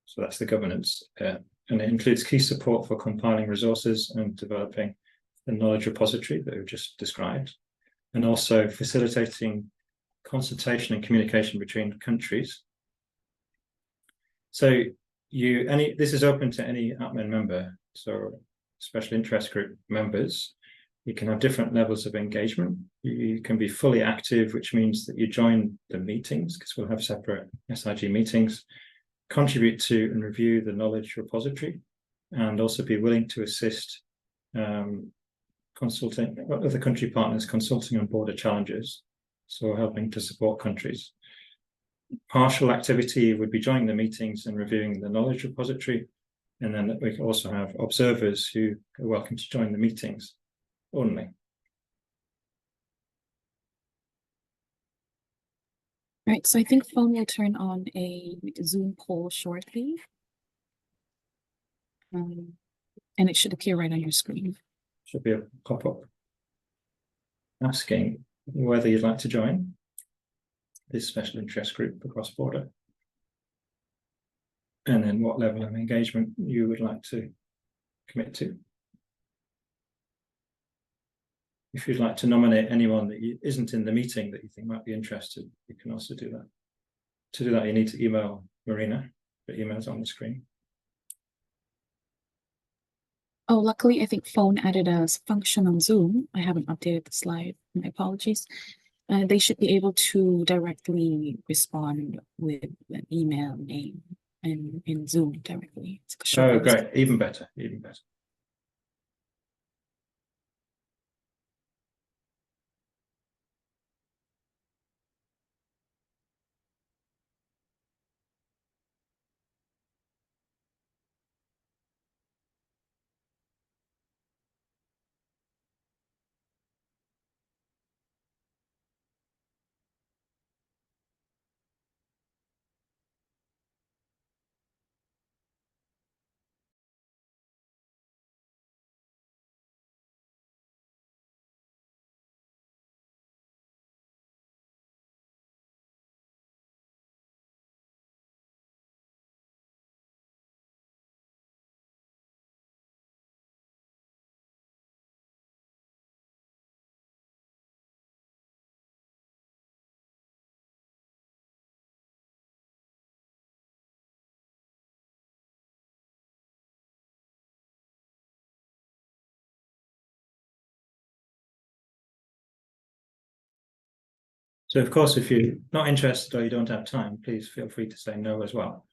So that's the governance, and it includes key support for compiling resources and developing the knowledge repository that we've just described, and also facilitating consultation and communication between countries. So this is open to any APMEN member, so special interest group members. You can have different levels of engagement. You can be fully active, which means that you join the meetings, because we'll have separate SIG meetings, contribute to and review the knowledge repository, and also be willing to assist consulting other country partners, consulting on border challenges, so helping to support countries. Partial activity would be joining the meetings and reviewing the knowledge repository, and then we can also have observers who are welcome to join the meetings only. All right, so I think phone will turn on a Zoom poll shortly. And it should appear right on your screen. Should be a pop-up asking whether you'd like to join this special interest group across border, and then what level of engagement you would like to commit to. If you'd like to nominate anyone that isn't in the meeting that you think might be interested, you can also do that. To do that, you need to email Marina. The email's on the screen. Oh, luckily, I think phone added a function on Zoom. I haven't updated the slide. My apologies. They should be able to directly respond with an email name and in Zoom directly. Oh, great. Even better. Even better. So of course, if you're not interested or you don't have time, please feel free to say no as well.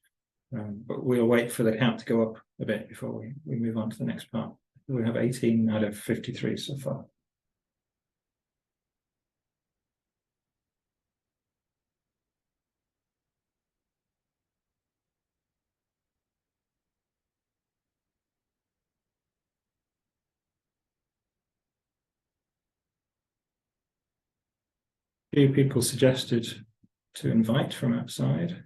But we'll wait for the count to go up a bit before we move on to the next part. We have 18 out of 53 so far. A few people suggested to invite from outside.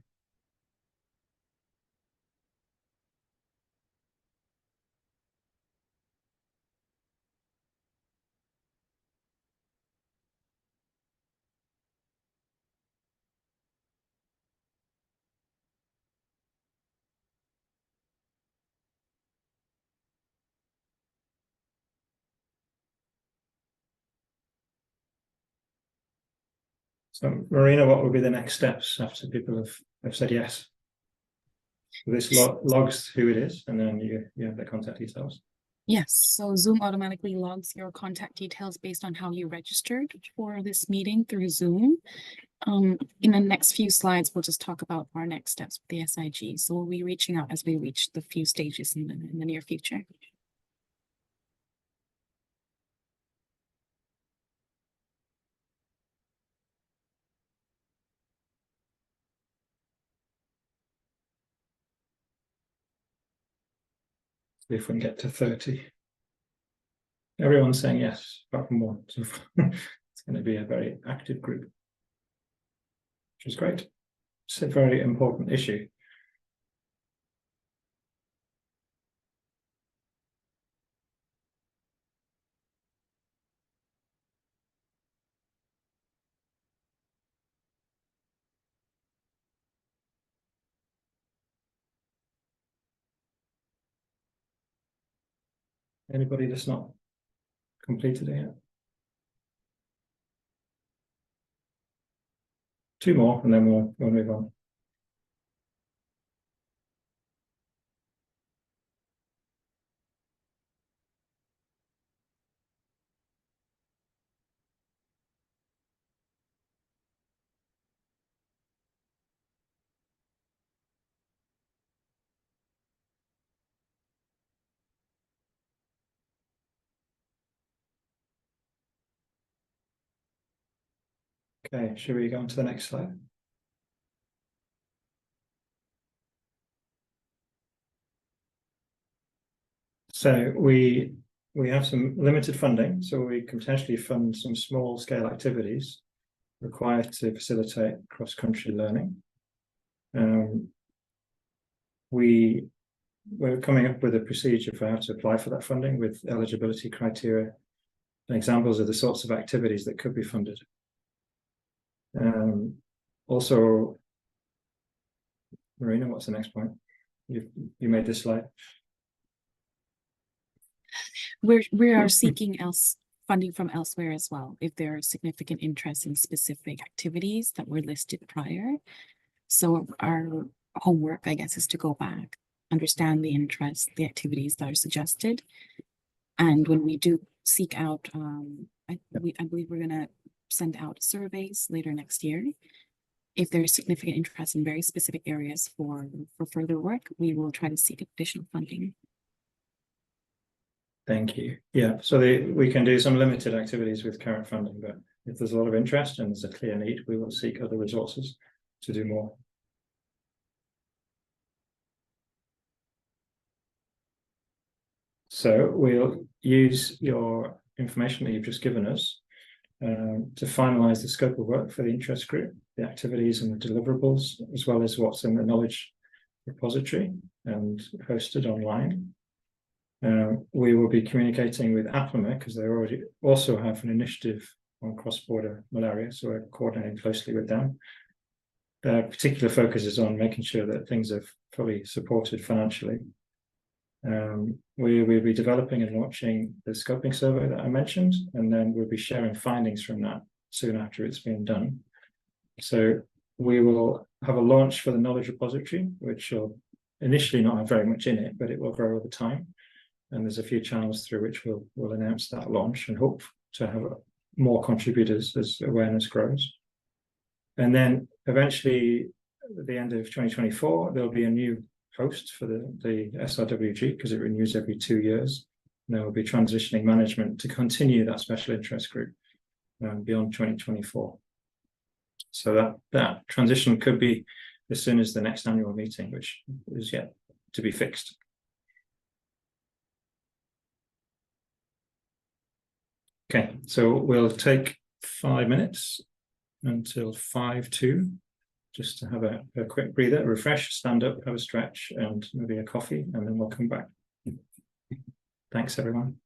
So, Marina, what would be the next steps after people have said yes? This logs who it is, and then you have their contact details. Yes, so Zoom automatically logs your contact details based on how you registered for this meeting through Zoom. In the next few slides, we'll just talk about our next steps with the SIG. So we'll be reaching out as we reach the few stages in the near future. See if we can get to 30. Everyone's saying yes, apart from one. So it's going to be a very active group, which is great. It's a very important issue. Anybody that's not completed it yet? Two more, and then we'll move on. Okay, should we go on to the next slide? So we have some limited funding, so we can potentially fund some small scale activities required to facilitate cross-country learning. We're coming up with a procedure for how to apply for that funding with eligibility criteria and examples of the sorts of activities that could be funded. Also, Marina, what's the next point? You made this slide. We are seeking funding from elsewhere as well, if there are significant interest in specific activities that were listed prior. So our homework, I guess, is to go back, understand the interest, the activities that are suggested. And when we do seek out, I believe we're going to send out surveys later next year. If there's significant interest in very specific areas for further work, we will try to seek additional funding. Thank you. Yeah, so we can do some limited activities with current funding, but if there's a lot of interest and there's a clear need, we will seek other resources to do more. So we'll use your information that you've just given us to finalize the scope of work for the interest group, the activities and the deliverables, as well as what's in the knowledge repository and hosted online. We will be communicating with APMEN because they already also have an initiative on cross-border malaria, so we're coordinating closely with them. Their particular focus is on making sure that things are fully supported financially. We will be developing and launching the scoping survey that I mentioned, and then we'll be sharing findings from that soon after it's been done. So we will have a launch for the knowledge repository, which will initially not have very much in it, but it will grow over time. And there's a few channels through which we'll announce that launch and hope to have more contributors as awareness grows. And then eventually, at the end of 2024, there'll be a new host for the SRWG because it renews every 2 years. And there will be transitioning management to continue that special interest group beyond 2024. So that transition could be as soon as the next annual meeting, which is yet to be fixed. Okay, so we'll take 5 minutes until 5:02, just to have a quick breather, refresh, stand up, have a stretch, and maybe a coffee, and then we'll come back. Thanks, everyone.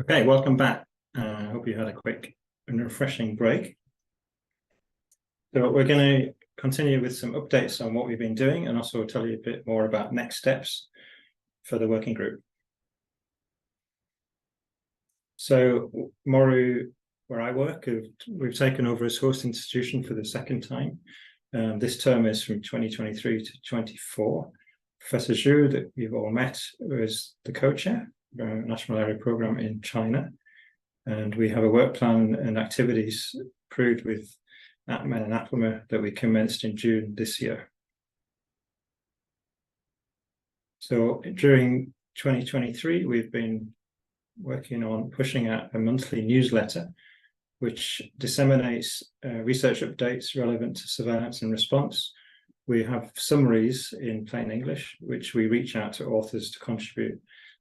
Okay, welcome back. I hope you had a quick and refreshing break. So we're going to continue with some updates on what we've been doing and also tell you a bit more about next steps for the working group. So Moru, where I work, we've taken over as host institution for the second time. This term is from 2023 to 24. Professor Zhu, that you've all met, is the co-chair of the National Malaria Program in China. And we have a work plan and activities approved with APMEN and APMEN that we commenced in June this year. So during 2023, we've been working on pushing out a monthly newsletter, which disseminates research updates relevant to surveillance and response. We have summaries in plain English, which we reach out to authors to contribute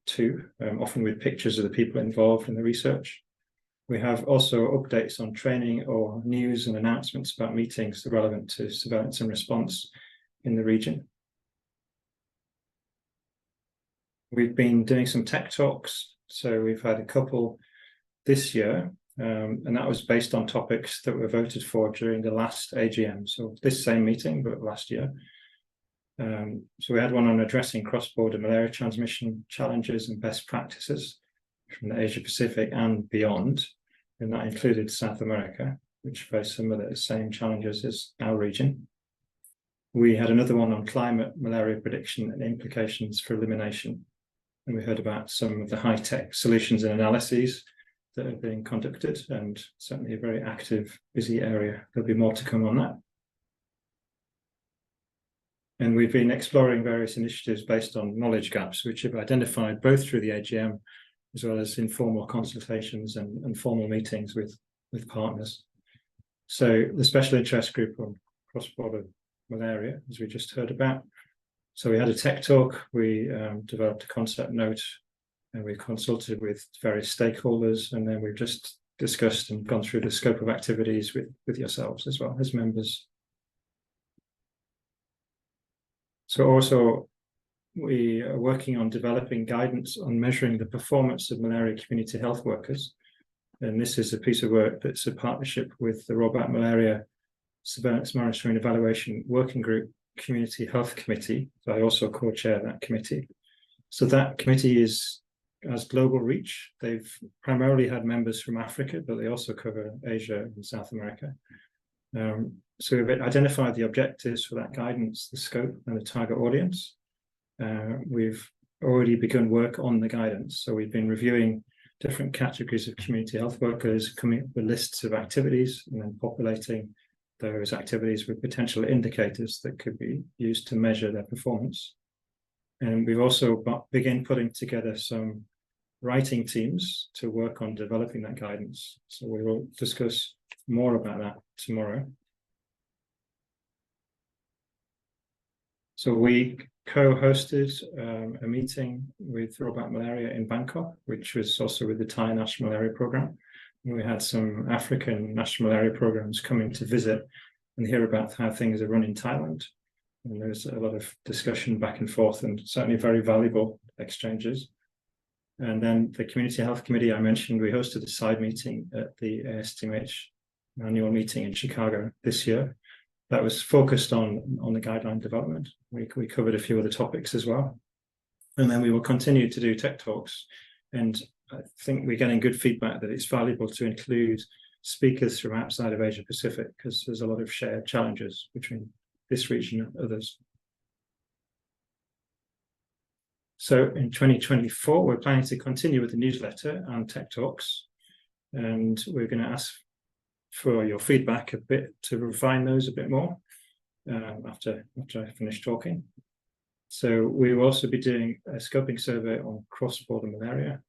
to, often with pictures of the people involved in the research. We have also updates on training or news and announcements about meetings relevant to surveillance and response in the region. We've been doing some tech talks, so we've had a couple this year, and that was based on topics that were voted for during the last AGM, so this same meeting, but last year. So we had one on addressing cross-border malaria transmission challenges and best practices from the Asia Pacific and beyond, and that included South America, which faced some of the same challenges as our region. We had another one on climate, malaria prediction and implications for elimination, and we heard about some of the high-tech solutions and analyses that are being conducted, and certainly a very active, busy area. There'll be more to come on that. And we've been exploring various initiatives based on knowledge gaps, which have identified both through the AGM as well as informal consultations and formal meetings with partners. So the special interest group on cross-border malaria, as we just heard about. So we had a tech talk, we developed a concept note, and we consulted with various stakeholders, and then we've just discussed and gone through the scope of activities with yourselves as well as members. So also, we are working on developing guidance on measuring the performance of malaria community health workers. And this is a piece of work that's a partnership with the Robot Malaria Surveillance Monitoring and Evaluation Working Group Community Health Committee. So I also co-chair that committee. So that committee has global reach. They've primarily had members from Africa, but they also cover Asia and South America. So we've identified the objectives for that guidance, the scope and the target audience. We've already begun work on the guidance. So we've been reviewing different categories of community health workers, coming up with lists of activities, and then populating those activities with potential indicators that could be used to measure their performance. And we've also begun putting together some writing teams to work on developing that guidance. So we will discuss more about that tomorrow. So we co-hosted a meeting with Robot Malaria in Bangkok, which was also with the Thai National Malaria Program. And we had some African national malaria programs coming to visit and hear about how things are run in Thailand. And there's a lot of discussion back and forth, and certainly very valuable exchanges. And then the Community Health Committee I mentioned, we hosted a side meeting at the ASTMH annual meeting in Chicago this year. That was focused on the guideline development. We covered a few other topics as well. And then we will continue to do tech talks. And I think we're getting good feedback that it's valuable to include speakers from outside of Asia Pacific, because there's a lot of shared challenges between this region and others. So in 2024, we're planning to continue with the newsletter and tech talks. And we're going to ask for your feedback a bit to refine those a bit more after I finish talking. So we will also be doing a scoping survey on cross-border malaria,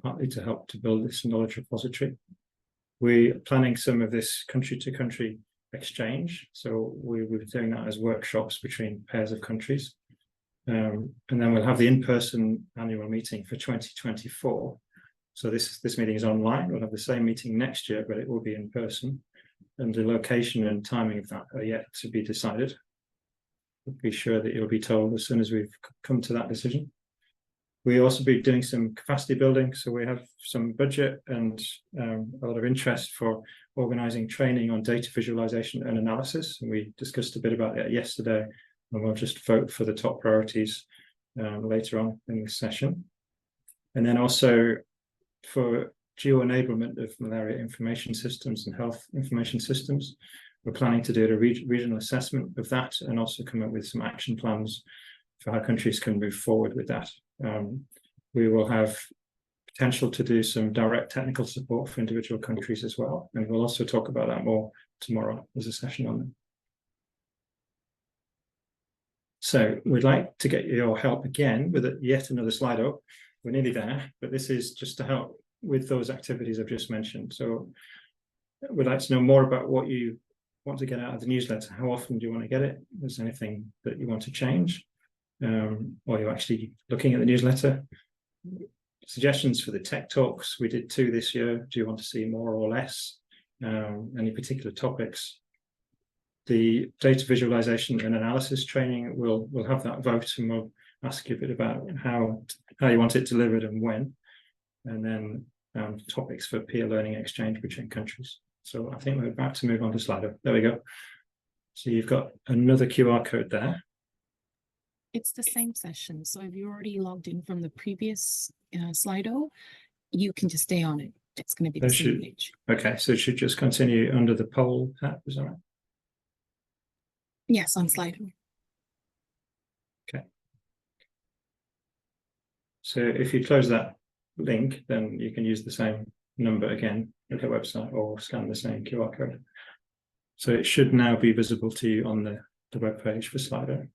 partly to help to build this knowledge repository. We're planning some of this country-to-country exchange, so we will be doing that as workshops between pairs of countries. And then we'll have the in-person annual meeting for 2024. So this meeting is online. We'll have the same meeting next year, but it will be in person. And the location and timing of that are yet to be decided. We'll be sure that you'll be told as soon as we've come to that decision. We also be doing some capacity building, so we have some budget and a lot of interest for organising training on data visualization and analysis. And we discussed a bit about that yesterday, and we'll just vote for the top priorities later on in this session. And then also for geo-enablement of malaria information systems and health information systems, we're planning to do a regional assessment of that and also come up with some action plans for how countries can move forward with that. We will have potential to do some direct technical support for individual countries as well. And we'll also talk about that more tomorrow as a session on them. So we'd like to get your help again with yet another slide up. We're nearly there, but this is just to help with those activities I've just mentioned. So we'd like to know more about what you want to get out of the newsletter. How often do you want to get it? Is there anything that you want to change? Or you're actually looking at the newsletter? Suggestions for the tech talks. We did 2 this year. Do you want to see more or less? Any particular topics? The data visualization and analysis training, we'll have that vote, and we'll ask you a bit about how you want it delivered and when. And then topics for peer learning exchange between countries. So I think we're about to move on to Slido. There we go. So you've got another QR code there. It's the same session. So if you already logged in from the previous Slido, you can just stay on it. It's going to be the same page. Okay, so it should just continue under the poll tab, is that right? Yes, on Slido. Okay. So if you close that link, then you can use the same number again at the website or scan the same QR code. So it should now be visible to you on the web page for Slido.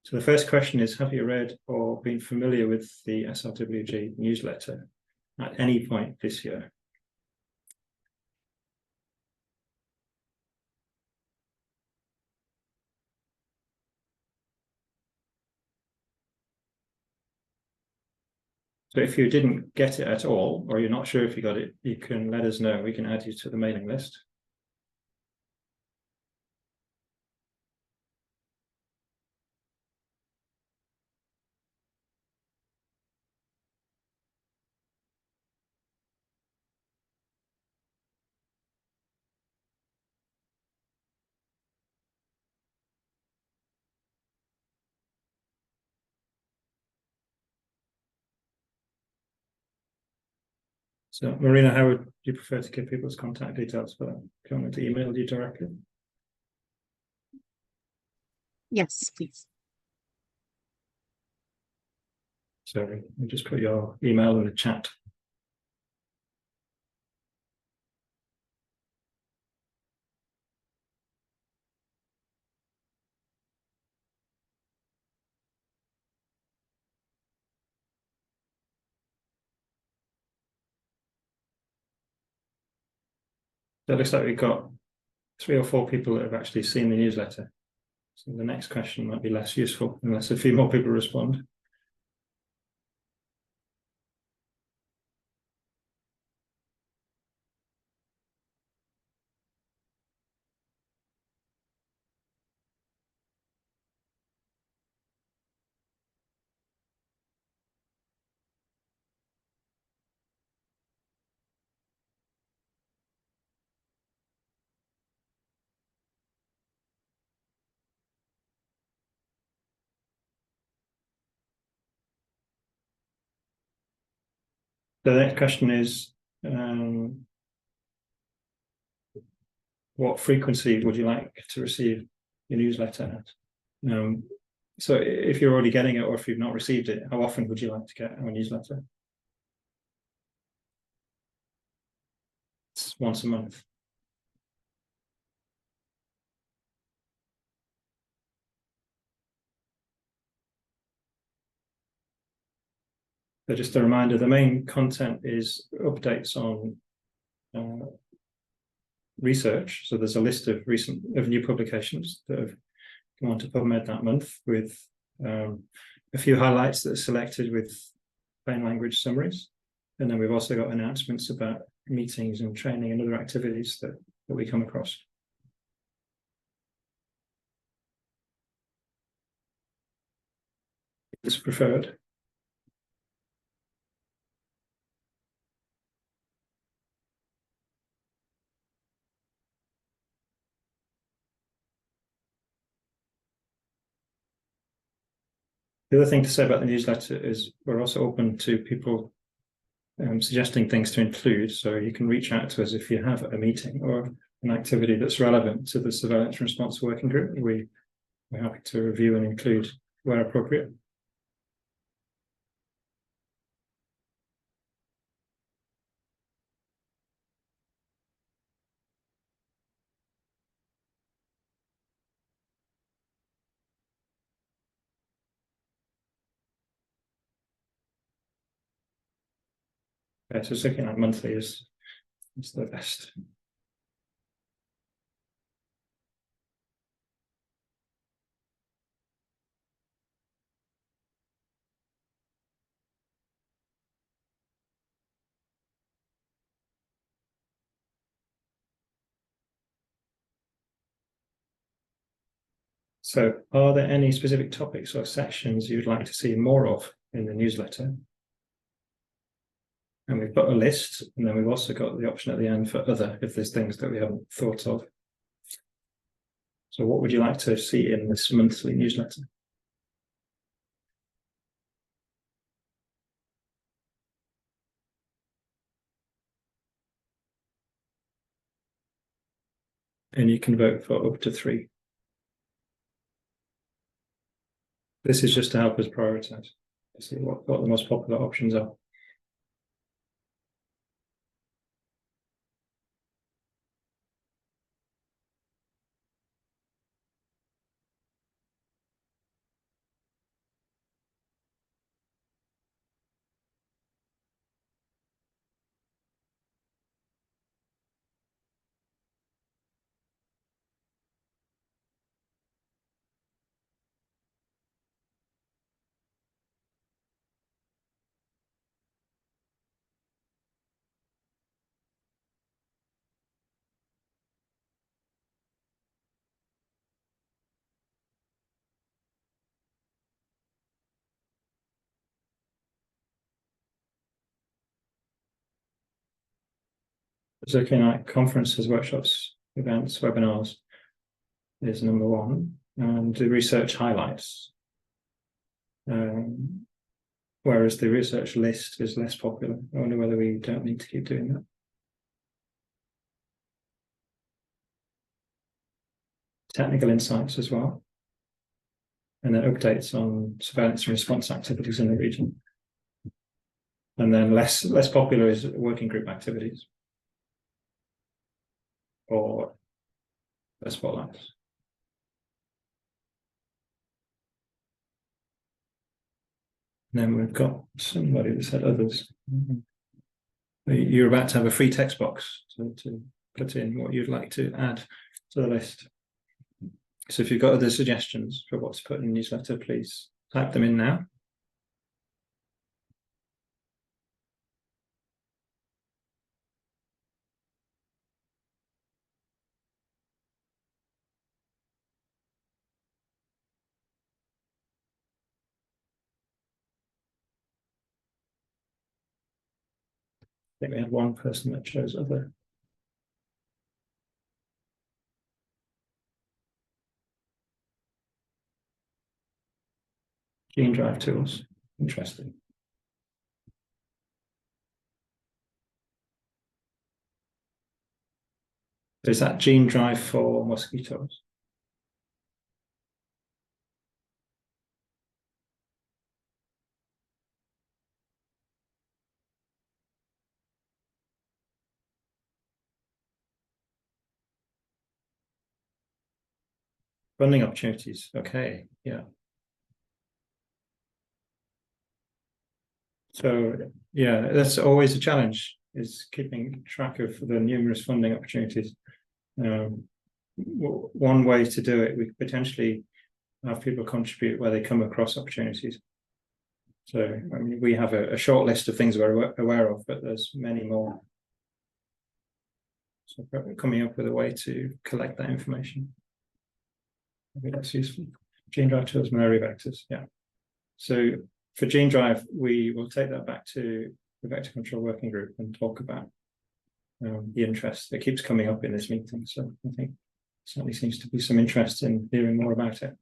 So the first question is, have you read or been familiar with the SRWG newsletter at any point this year? So if you didn't get it at all, or you're not sure if you got it, you can let us know. We can add you to the mailing list. So, Marina, how would you prefer to give people's contact details for that? Do you want me to email you directly? Yes, please. So you just put your email in the chat. So it looks like we've got 3 or 4 people that have actually seen the newsletter. So the next question might be less useful unless a few more people respond. The next question is, what frequency would you like to receive your newsletter at? So if you're already getting it or if you've not received it, how often would you like to get our newsletter? It's once a month. So just a reminder, the main content is updates on research. So there's a list of new publications that have come onto PubMed that month with a few highlights that are selected with plain language summaries. And then we've also got announcements about meetings and training and other activities that we come across. It's preferred. The other thing to say about the newsletter is we're also open to people suggesting things to include. So you can reach out to us if you have a meeting or an activity that's relevant to the surveillance and response working group. We're happy to review and include where appropriate. So looking at monthly is the best. So are there any specific topics or sections you'd like to see more of in the newsletter? And we've got a list, and then we've also got the option at the end for other, if there's things that we haven't thought of. So what would you like to see in this monthly newsletter? And you can vote for up to 3. This is just to help us prioritize, to see what the most popular options are. So looking at conferences, workshops, events, webinars is number 1, and the research highlights. Whereas the research list is less popular. I wonder whether we don't need to keep doing that. Technical insights as well. And then updates on surveillance and response activities in the region. And then less popular is working group activities. Or the spotlights. And then we've got somebody that said others. You're about to have a free text box to put in what you'd like to add to the list. So if you've got other suggestions for what to put in the newsletter, please type them in now. I think we had one person that chose other. Gene drive tools, interesting. Is that gene drive for mosquitoes? Funding opportunities, okay, yeah. So yeah, that's always a challenge, is keeping track of the numerous funding opportunities. One way to do it, we could potentially have people contribute where they come across opportunities. So I mean, we have a short list of things we're aware of, but there's many more. So coming up with a way to collect that information. I think that's useful. Gene drive tools, malaria vectors, yeah. So for gene drive, we will take that back to the vector control working group and talk about the interest that keeps coming up in this meeting. So I think certainly seems to be some interest in hearing more about it.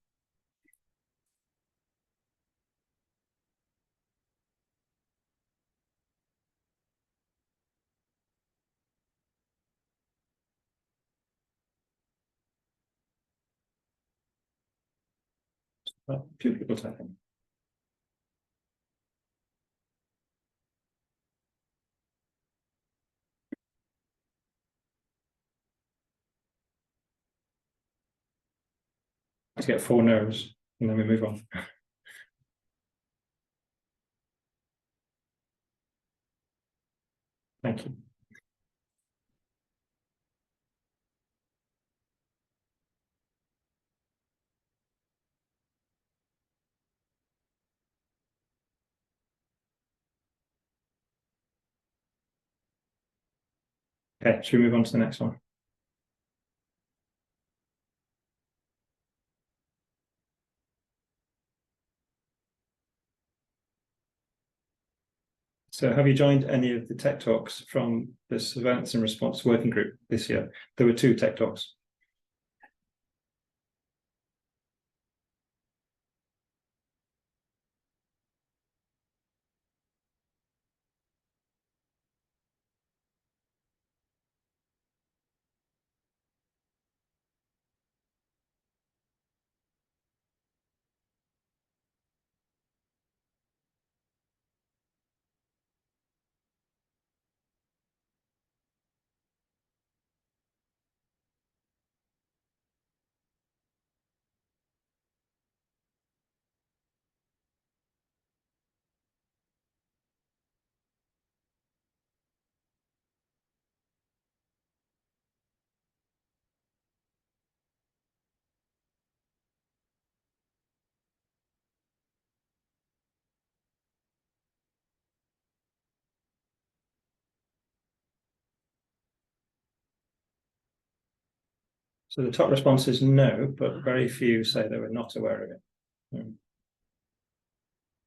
Well, few people typing. Let's get 4 no's and then we move on. Thank you. Okay, should we move on to the next one? So have you joined any of the tech talks from the Surveillance and Response Working Group this year? There were 2 tech talks. So the top response is no, but very few say they were not aware of it.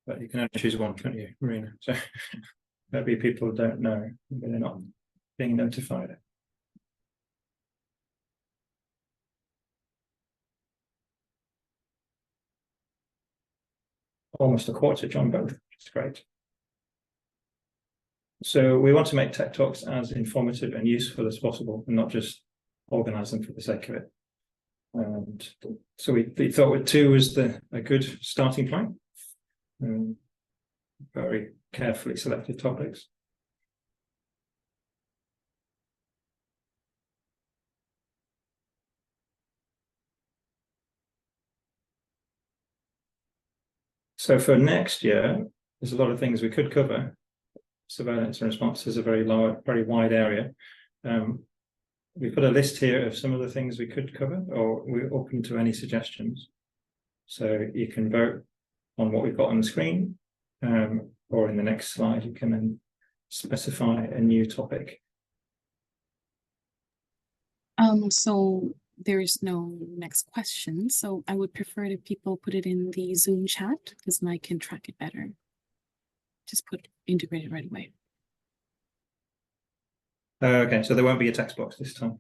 But you can only choose one, can't you, Marina? So maybe people don't know, but they're not being notified. Almost a quarter on both, which is great. So we want to make tech talks as informative and useful as possible, and not just organize them for the sake of it. And so we thought 2 was a good starting point. Very carefully selected topics. So for next year, there's a lot of things we could cover. Surveillance and response is a very wide area. We put a list here of some of the things we could cover, or we're open to any suggestions. So you can vote on what we've got on the screen, or in the next slide, you can then specify a new topic. So there is no next question, so I would prefer that people put it in the Zoom chat because I can track it better. Just integrate it right away. Okay, so there won't be a text box this time.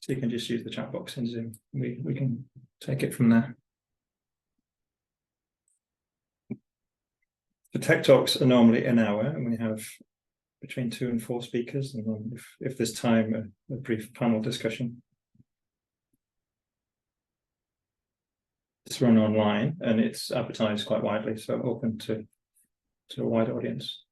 So you can just use the chat box in Zoom. We can take it from there. The tech talks are normally an hour, and we have between 2 and 4 speakers, and then if there's time, a brief panel discussion. It's run online and it's advertised quite widely, so open to a wide audience.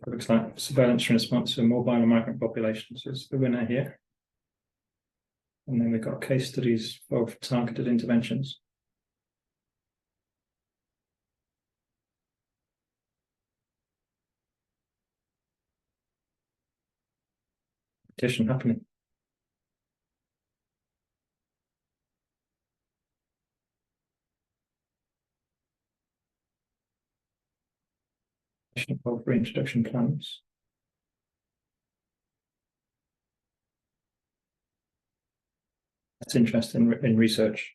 It looks like surveillance and response to mobile and migrant populations is the winner here. And then we've got case studies of targeted interventions. Competition happening. Of reintroduction plans. That's interesting in research.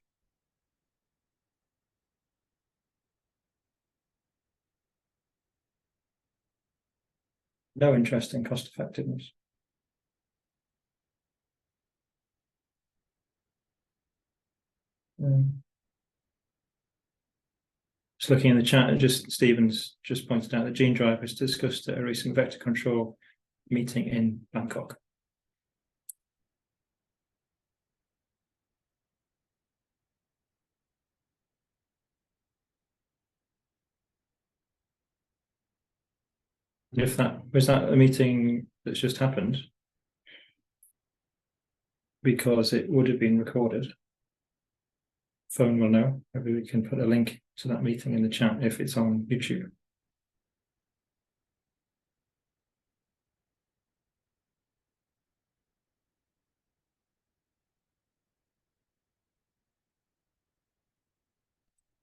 No interest in cost effectiveness. Just looking in the chat, Stephen's just pointed out that gene drive was discussed at a recent vector control meeting in Bangkok. If that was that a meeting that's just happened, because it would have been recorded. Phone will know. Maybe we can put a link to that meeting in the chat if it's on YouTube.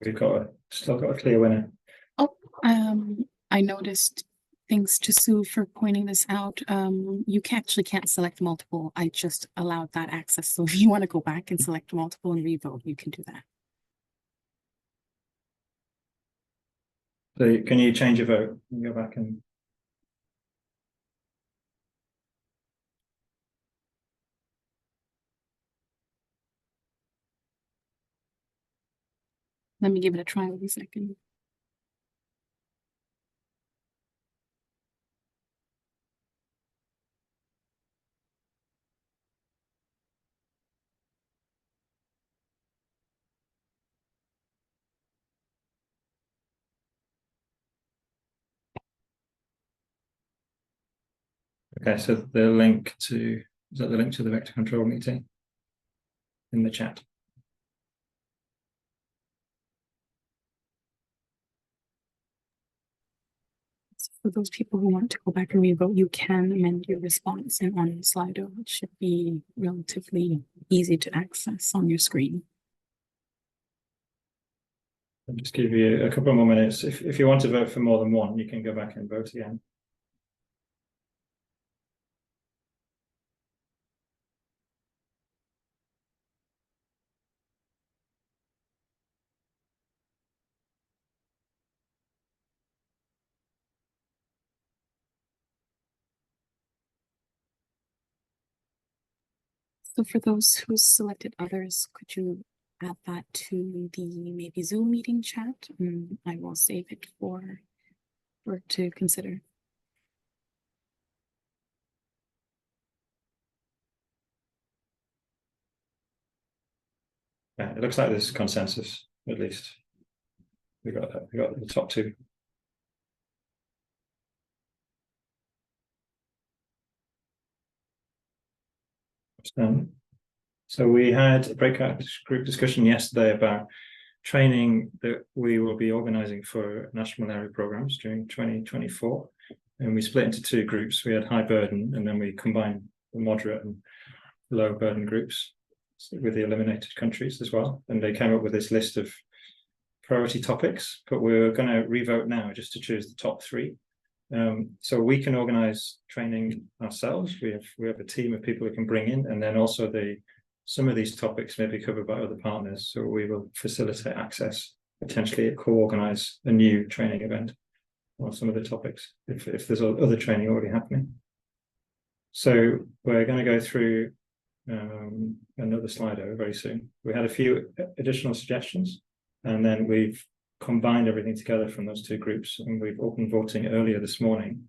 We've still got a clear winner. Oh, I noticed, thanks to Sue for pointing this out. You actually can't select multiple. I just allowed that access. So if you want to go back and select multiple and revote, you can do that. So can you change your vote and go back and Let me give it a try 1 second. okay, so the link to, is that the link to the vector control meeting in the chat? So for those people who want to go back and revote, you can amend your response in on Slido. It should be relatively easy to access on your screen. I'll just give you a couple more minutes. If you want to vote for more than one, you can go back and vote again. So for those who selected others, could you add that to the maybe Zoom meeting chat? I will save it for to consider. Yeah, it looks like there's consensus, at least. We got the top two. So we had a breakout group discussion yesterday about training that we will be organizing for national area programs during 2024. And we split into two groups. We had high burden, and then we combined the moderate and low burden groups with the eliminated countries as well. And they came up with this list of priority topics, but we're going to revote now just to choose the top three. So we can organize training ourselves. We have a team of people who can bring in, and then also some of these topics may be covered by other partners. So we will facilitate access, potentially co-organize a new training event on some of the topics if there's other training already happening. So we're going to go through another Slido very soon. We had a few additional suggestions, and then we've combined everything together from those two groups, and we've opened voting earlier this morning.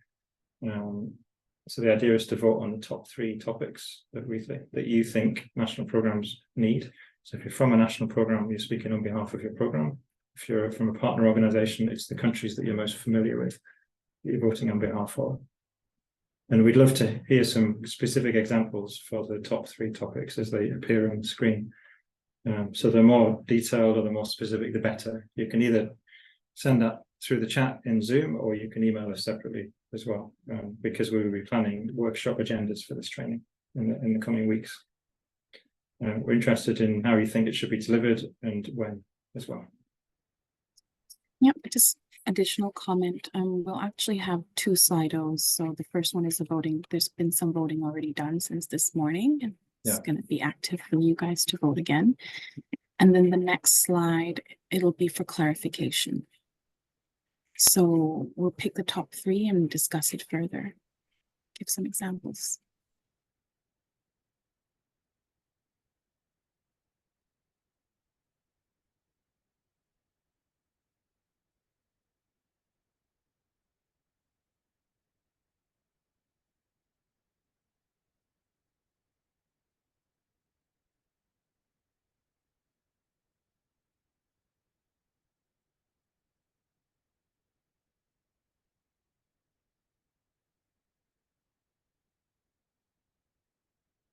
So the idea is to vote on the top three topics that you think national programs need. So if you're from a national program, you're speaking on behalf of your program. If you're from a partner organization, it's the countries that you're most familiar with that you're voting on behalf of. And we'd love to hear some specific examples for the top three topics as they appear on the screen. So the more detailed or the more specific, the better. You can either send that through the chat in Zoom, or you can email us separately as well, because we will be planning workshop agendas for this training in the coming weeks. We're interested in how you think it should be delivered and when as well. Yep, just additional comment. We'll actually have two Slidos. So the first one is the voting. There's been some voting already done since this morning, and it's going to be active for you guys to vote again. And then the next slide, it'll be for clarification. So we'll pick the top three and discuss it further. give some examples.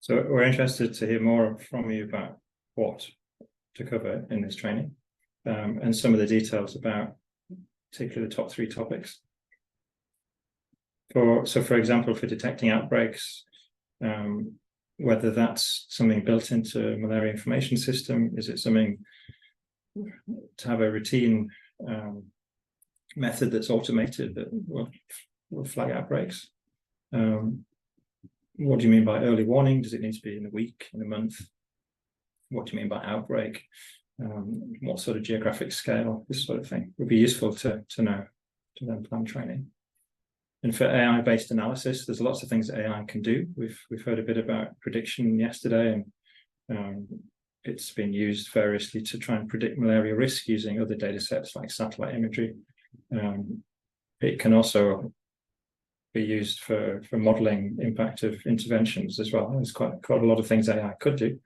So we're interested to hear more from you about what to cover in this training, and some of the details about particularly the top 3 topics. For example, for detecting outbreaks, whether that's something built into malaria information system, is it something to have a routine method that's automated that will flag outbreaks? What do you mean by early warning? Does it need to be in a week, in a month? What do you mean by outbreak? What sort of geographic scale? This sort of thing would be useful to know, to then plan training. And for AI-based analysis, there's lots of things that AI can do. We've heard a bit about prediction yesterday, and it's been used variously to try and predict malaria risk using other data sets like satellite imagery. It can also be used for modeling impact of interventions as well. There's quite a lot of things AI could do,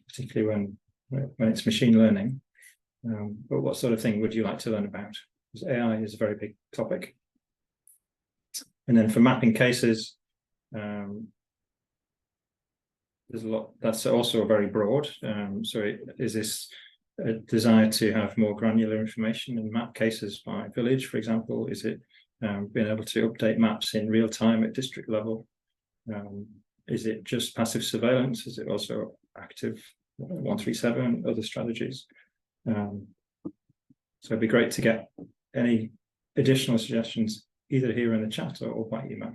particularly when it's machine learning. But what sort of thing would you like to learn about? Because AI is a very big topic. And then for mapping cases, there's a lot that's also very broad. So is this a desire to have more granular information and map cases by village, for example? Is it being able to update maps in real time at district level? Is it just passive surveillance? Is it also active 137, other strategies? So it'd be great to get any additional suggestions either here in the chat or by email.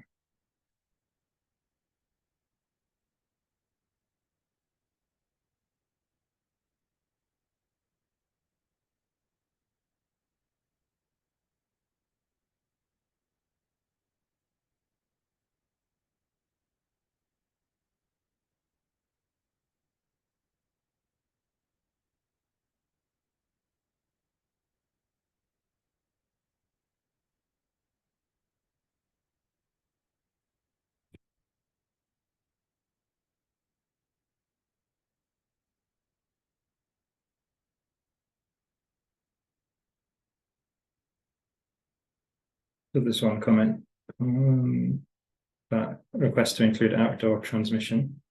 So this one comment, that request to include outdoor transmission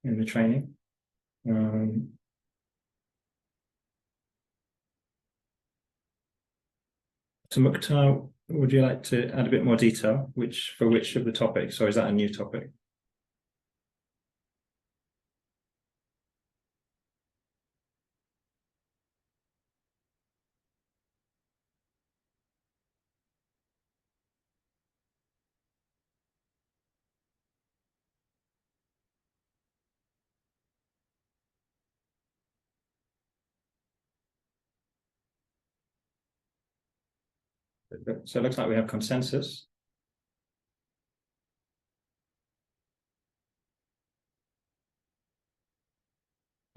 in the training. So Mukhtar, would you like to add a bit more detail, which of the topics, or is that a new topic? So it looks like we have consensus.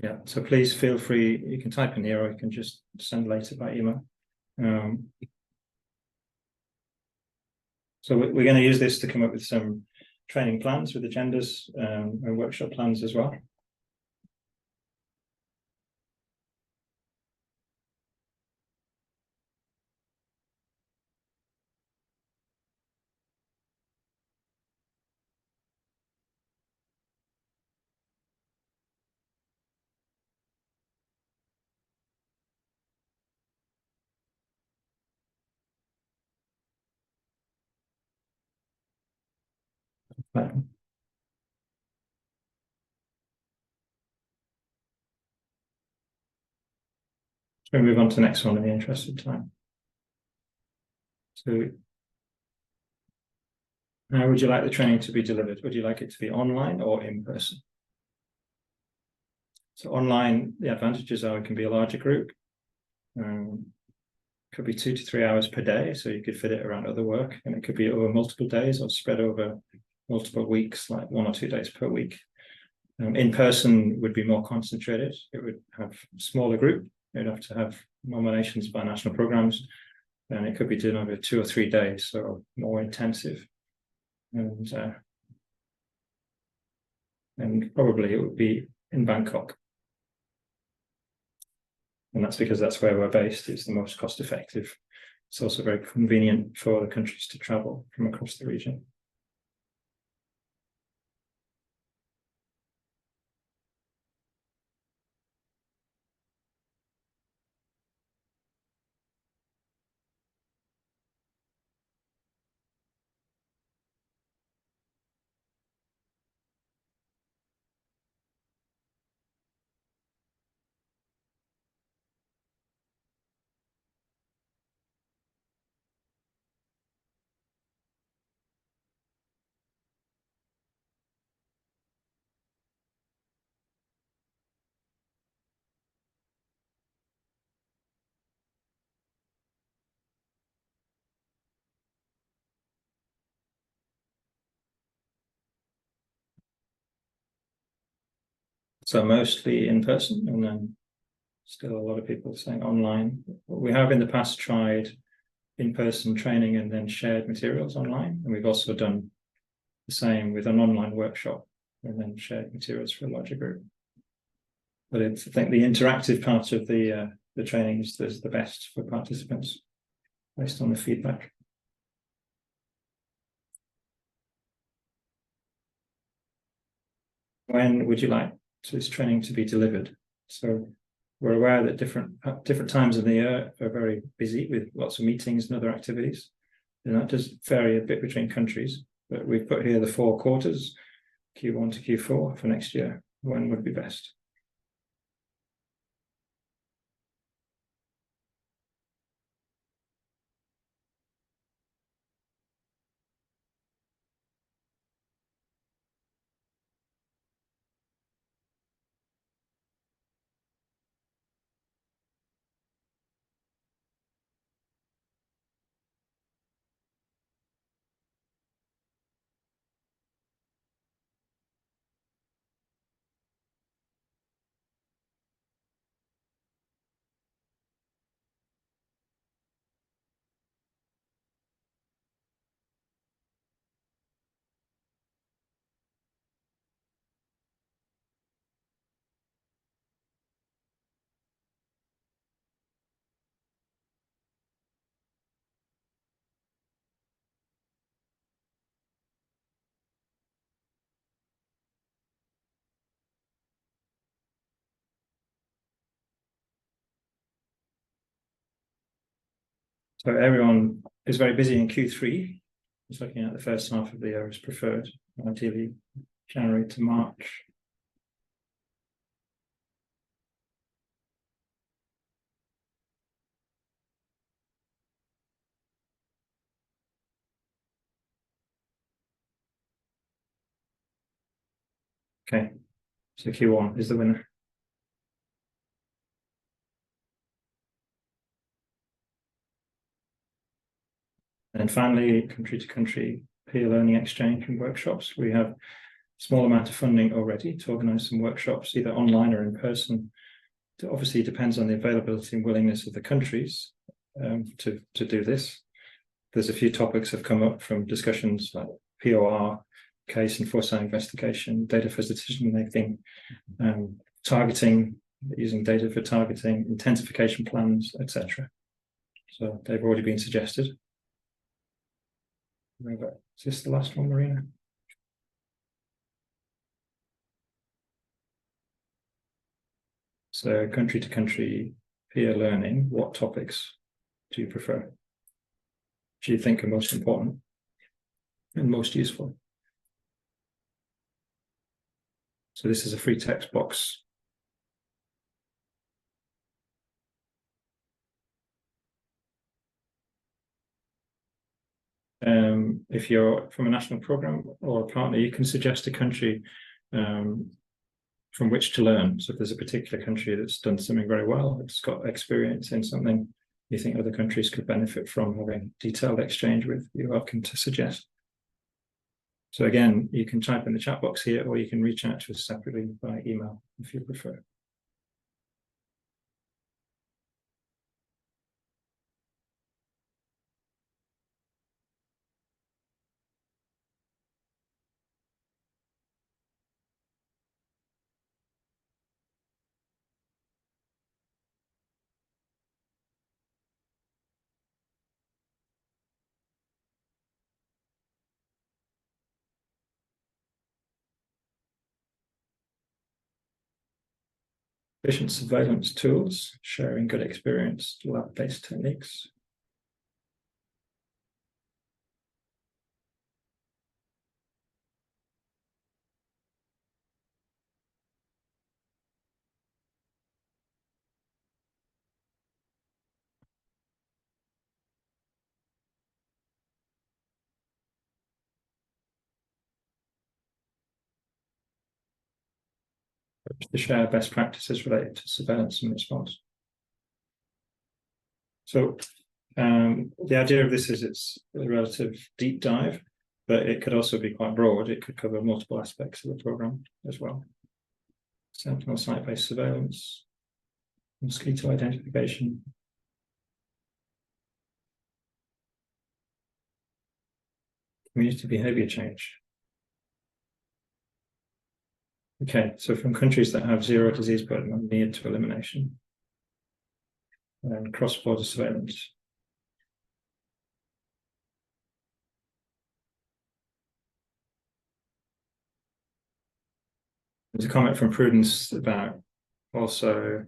Yeah, so please feel free, you can type in here or you can just send later by email. So we're going to use this to come up with some training plans with agendas and workshop plans as well. Right. So we move on to the next one in the interest of time. So how would you like the training to be delivered? Would you like it to be online or in person? So online, the advantages are it can be a larger group. Could be 2 to 3 hours per day, so you could fit it around other work, and it could be over multiple days or spread over multiple weeks, like 1 or 2 days per week. In person would be more concentrated. It would have a smaller group. You'd have to have nominations by national programs, and it could be done over 2 or 3 days, so more intensive. And probably it would be in Bangkok. And that's because that's where we're based. It's the most cost effective. It's also very convenient for the countries to travel from across the region. So mostly in person, and then still a lot of people saying online. We have in the past tried in-person training and then shared materials online, and we've also done the same with an online workshop and then shared materials for a larger group. But I think the interactive part of the training is the best for participants based on the feedback. When would you like this training to be delivered? So we're aware that different times of the year are very busy with lots of meetings and other activities, and that does vary a bit between countries. But we've put here the 4 quarters, Q1 to Q4 for next year. When would be best? So everyone is very busy in Q3. Just looking at the first half of the year is preferred, ideally January to March. Okay, so Q1 is the winner. And finally, country to country peer learning exchange and workshops. We have a small amount of funding already to organise some workshops, either online or in person. It obviously depends on the availability and willingness of the countries to do this. There's a few topics have come up from discussions like POR, case and foresight investigation, data for decision making, targeting, using data for targeting, intensification plans, etc. So they've already been suggested. Is this the last one, Marina? So country to country peer learning, what topics do you prefer? Do you think are most important and most useful? So this is a free text box. If you're from a national program or a partner, you can suggest a country from which to learn. So if there's a particular country that's done something very well, it's got experience in something you think other countries could benefit from having detailed exchange with, you're welcome to suggest. So again, you can type in the chat box here, or you can reach out to us separately by email if you prefer. Efficient surveillance tools, sharing good experience, lab-based techniques. To share best practices related to surveillance and response. So the idea of this is it's a relative deep dive, but it could also be quite broad. It could cover multiple aspects of the program as well. Sentinel site-based surveillance, mosquito identification, community behavior change. Okay, so from countries that have zero disease burden and near to elimination, and cross-border surveillance. There's a comment from Prudence about also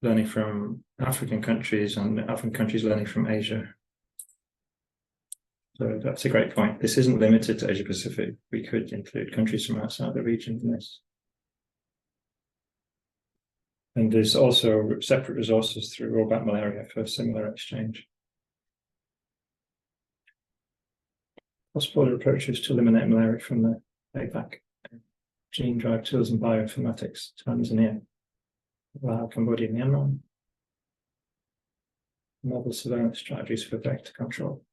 learning from African countries and African countries learning from Asia. So that's a great point. This isn't limited to Asia Pacific. We could include countries from outside the region in this. And there's also separate resources through Rollback Malaria for similar exchange. Cross-border approaches to eliminate malaria from the APAC. Gene drive tools and bioinformatics, Tanzania, Laos, Cambodia, Myanmar. Novel surveillance strategies for vector control.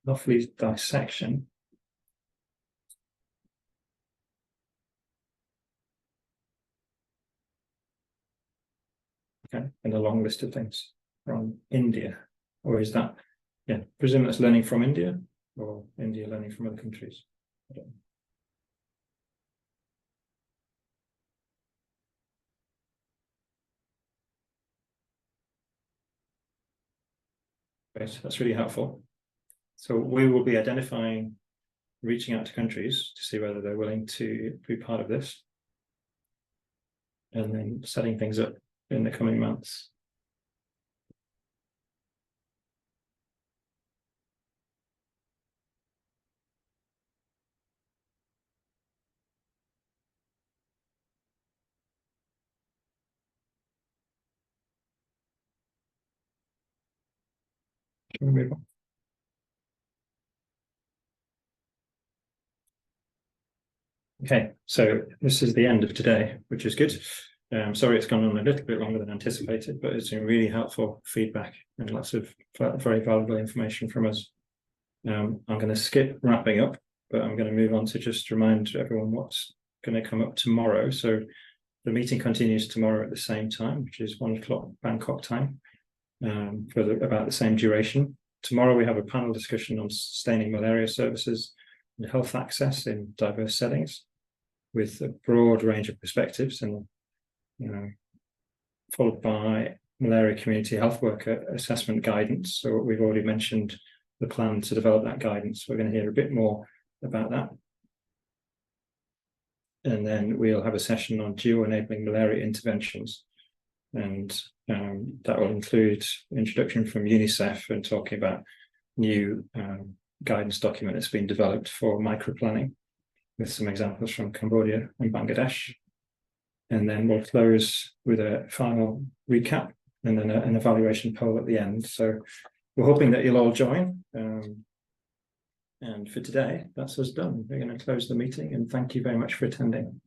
Lovely dissection. Okay, and a long list of things from India, or is that, yeah, presume that's learning from India, or India learning from other countries? I don't know. Great, that's really helpful. So we will be identifying, reaching out to countries to see whether they're willing to be part of this, and then setting things up in the coming months. Shall we move on? Okay, so this is the end of today, which is good. Sorry it's gone on a little bit longer than anticipated, but it's been really helpful feedback and lots of very valuable information from us. I'm going to skip wrapping up, but I'm going to move on to just remind everyone what's going to come up tomorrow. So the meeting continues tomorrow at the same time, which is 1 o'clock Bangkok time, for about the same duration. Tomorrow we have a panel discussion on sustaining malaria services and health access in diverse settings, with a broad range of perspectives, and followed by malaria community health worker assessment guidance. So we've already mentioned the plan to develop that guidance. We're going to hear a bit more about that. And then we'll have a session on geo-enabling malaria interventions. And that will include introduction from UNICEF and talking about new guidance document that's been developed for microplanning, with some examples from Cambodia and Bangladesh. And then we'll close with a final recap and then an evaluation poll at the end. So we're hoping that you'll all join. And for today, that's us done. We're going to close the meeting and thank you very much for attending.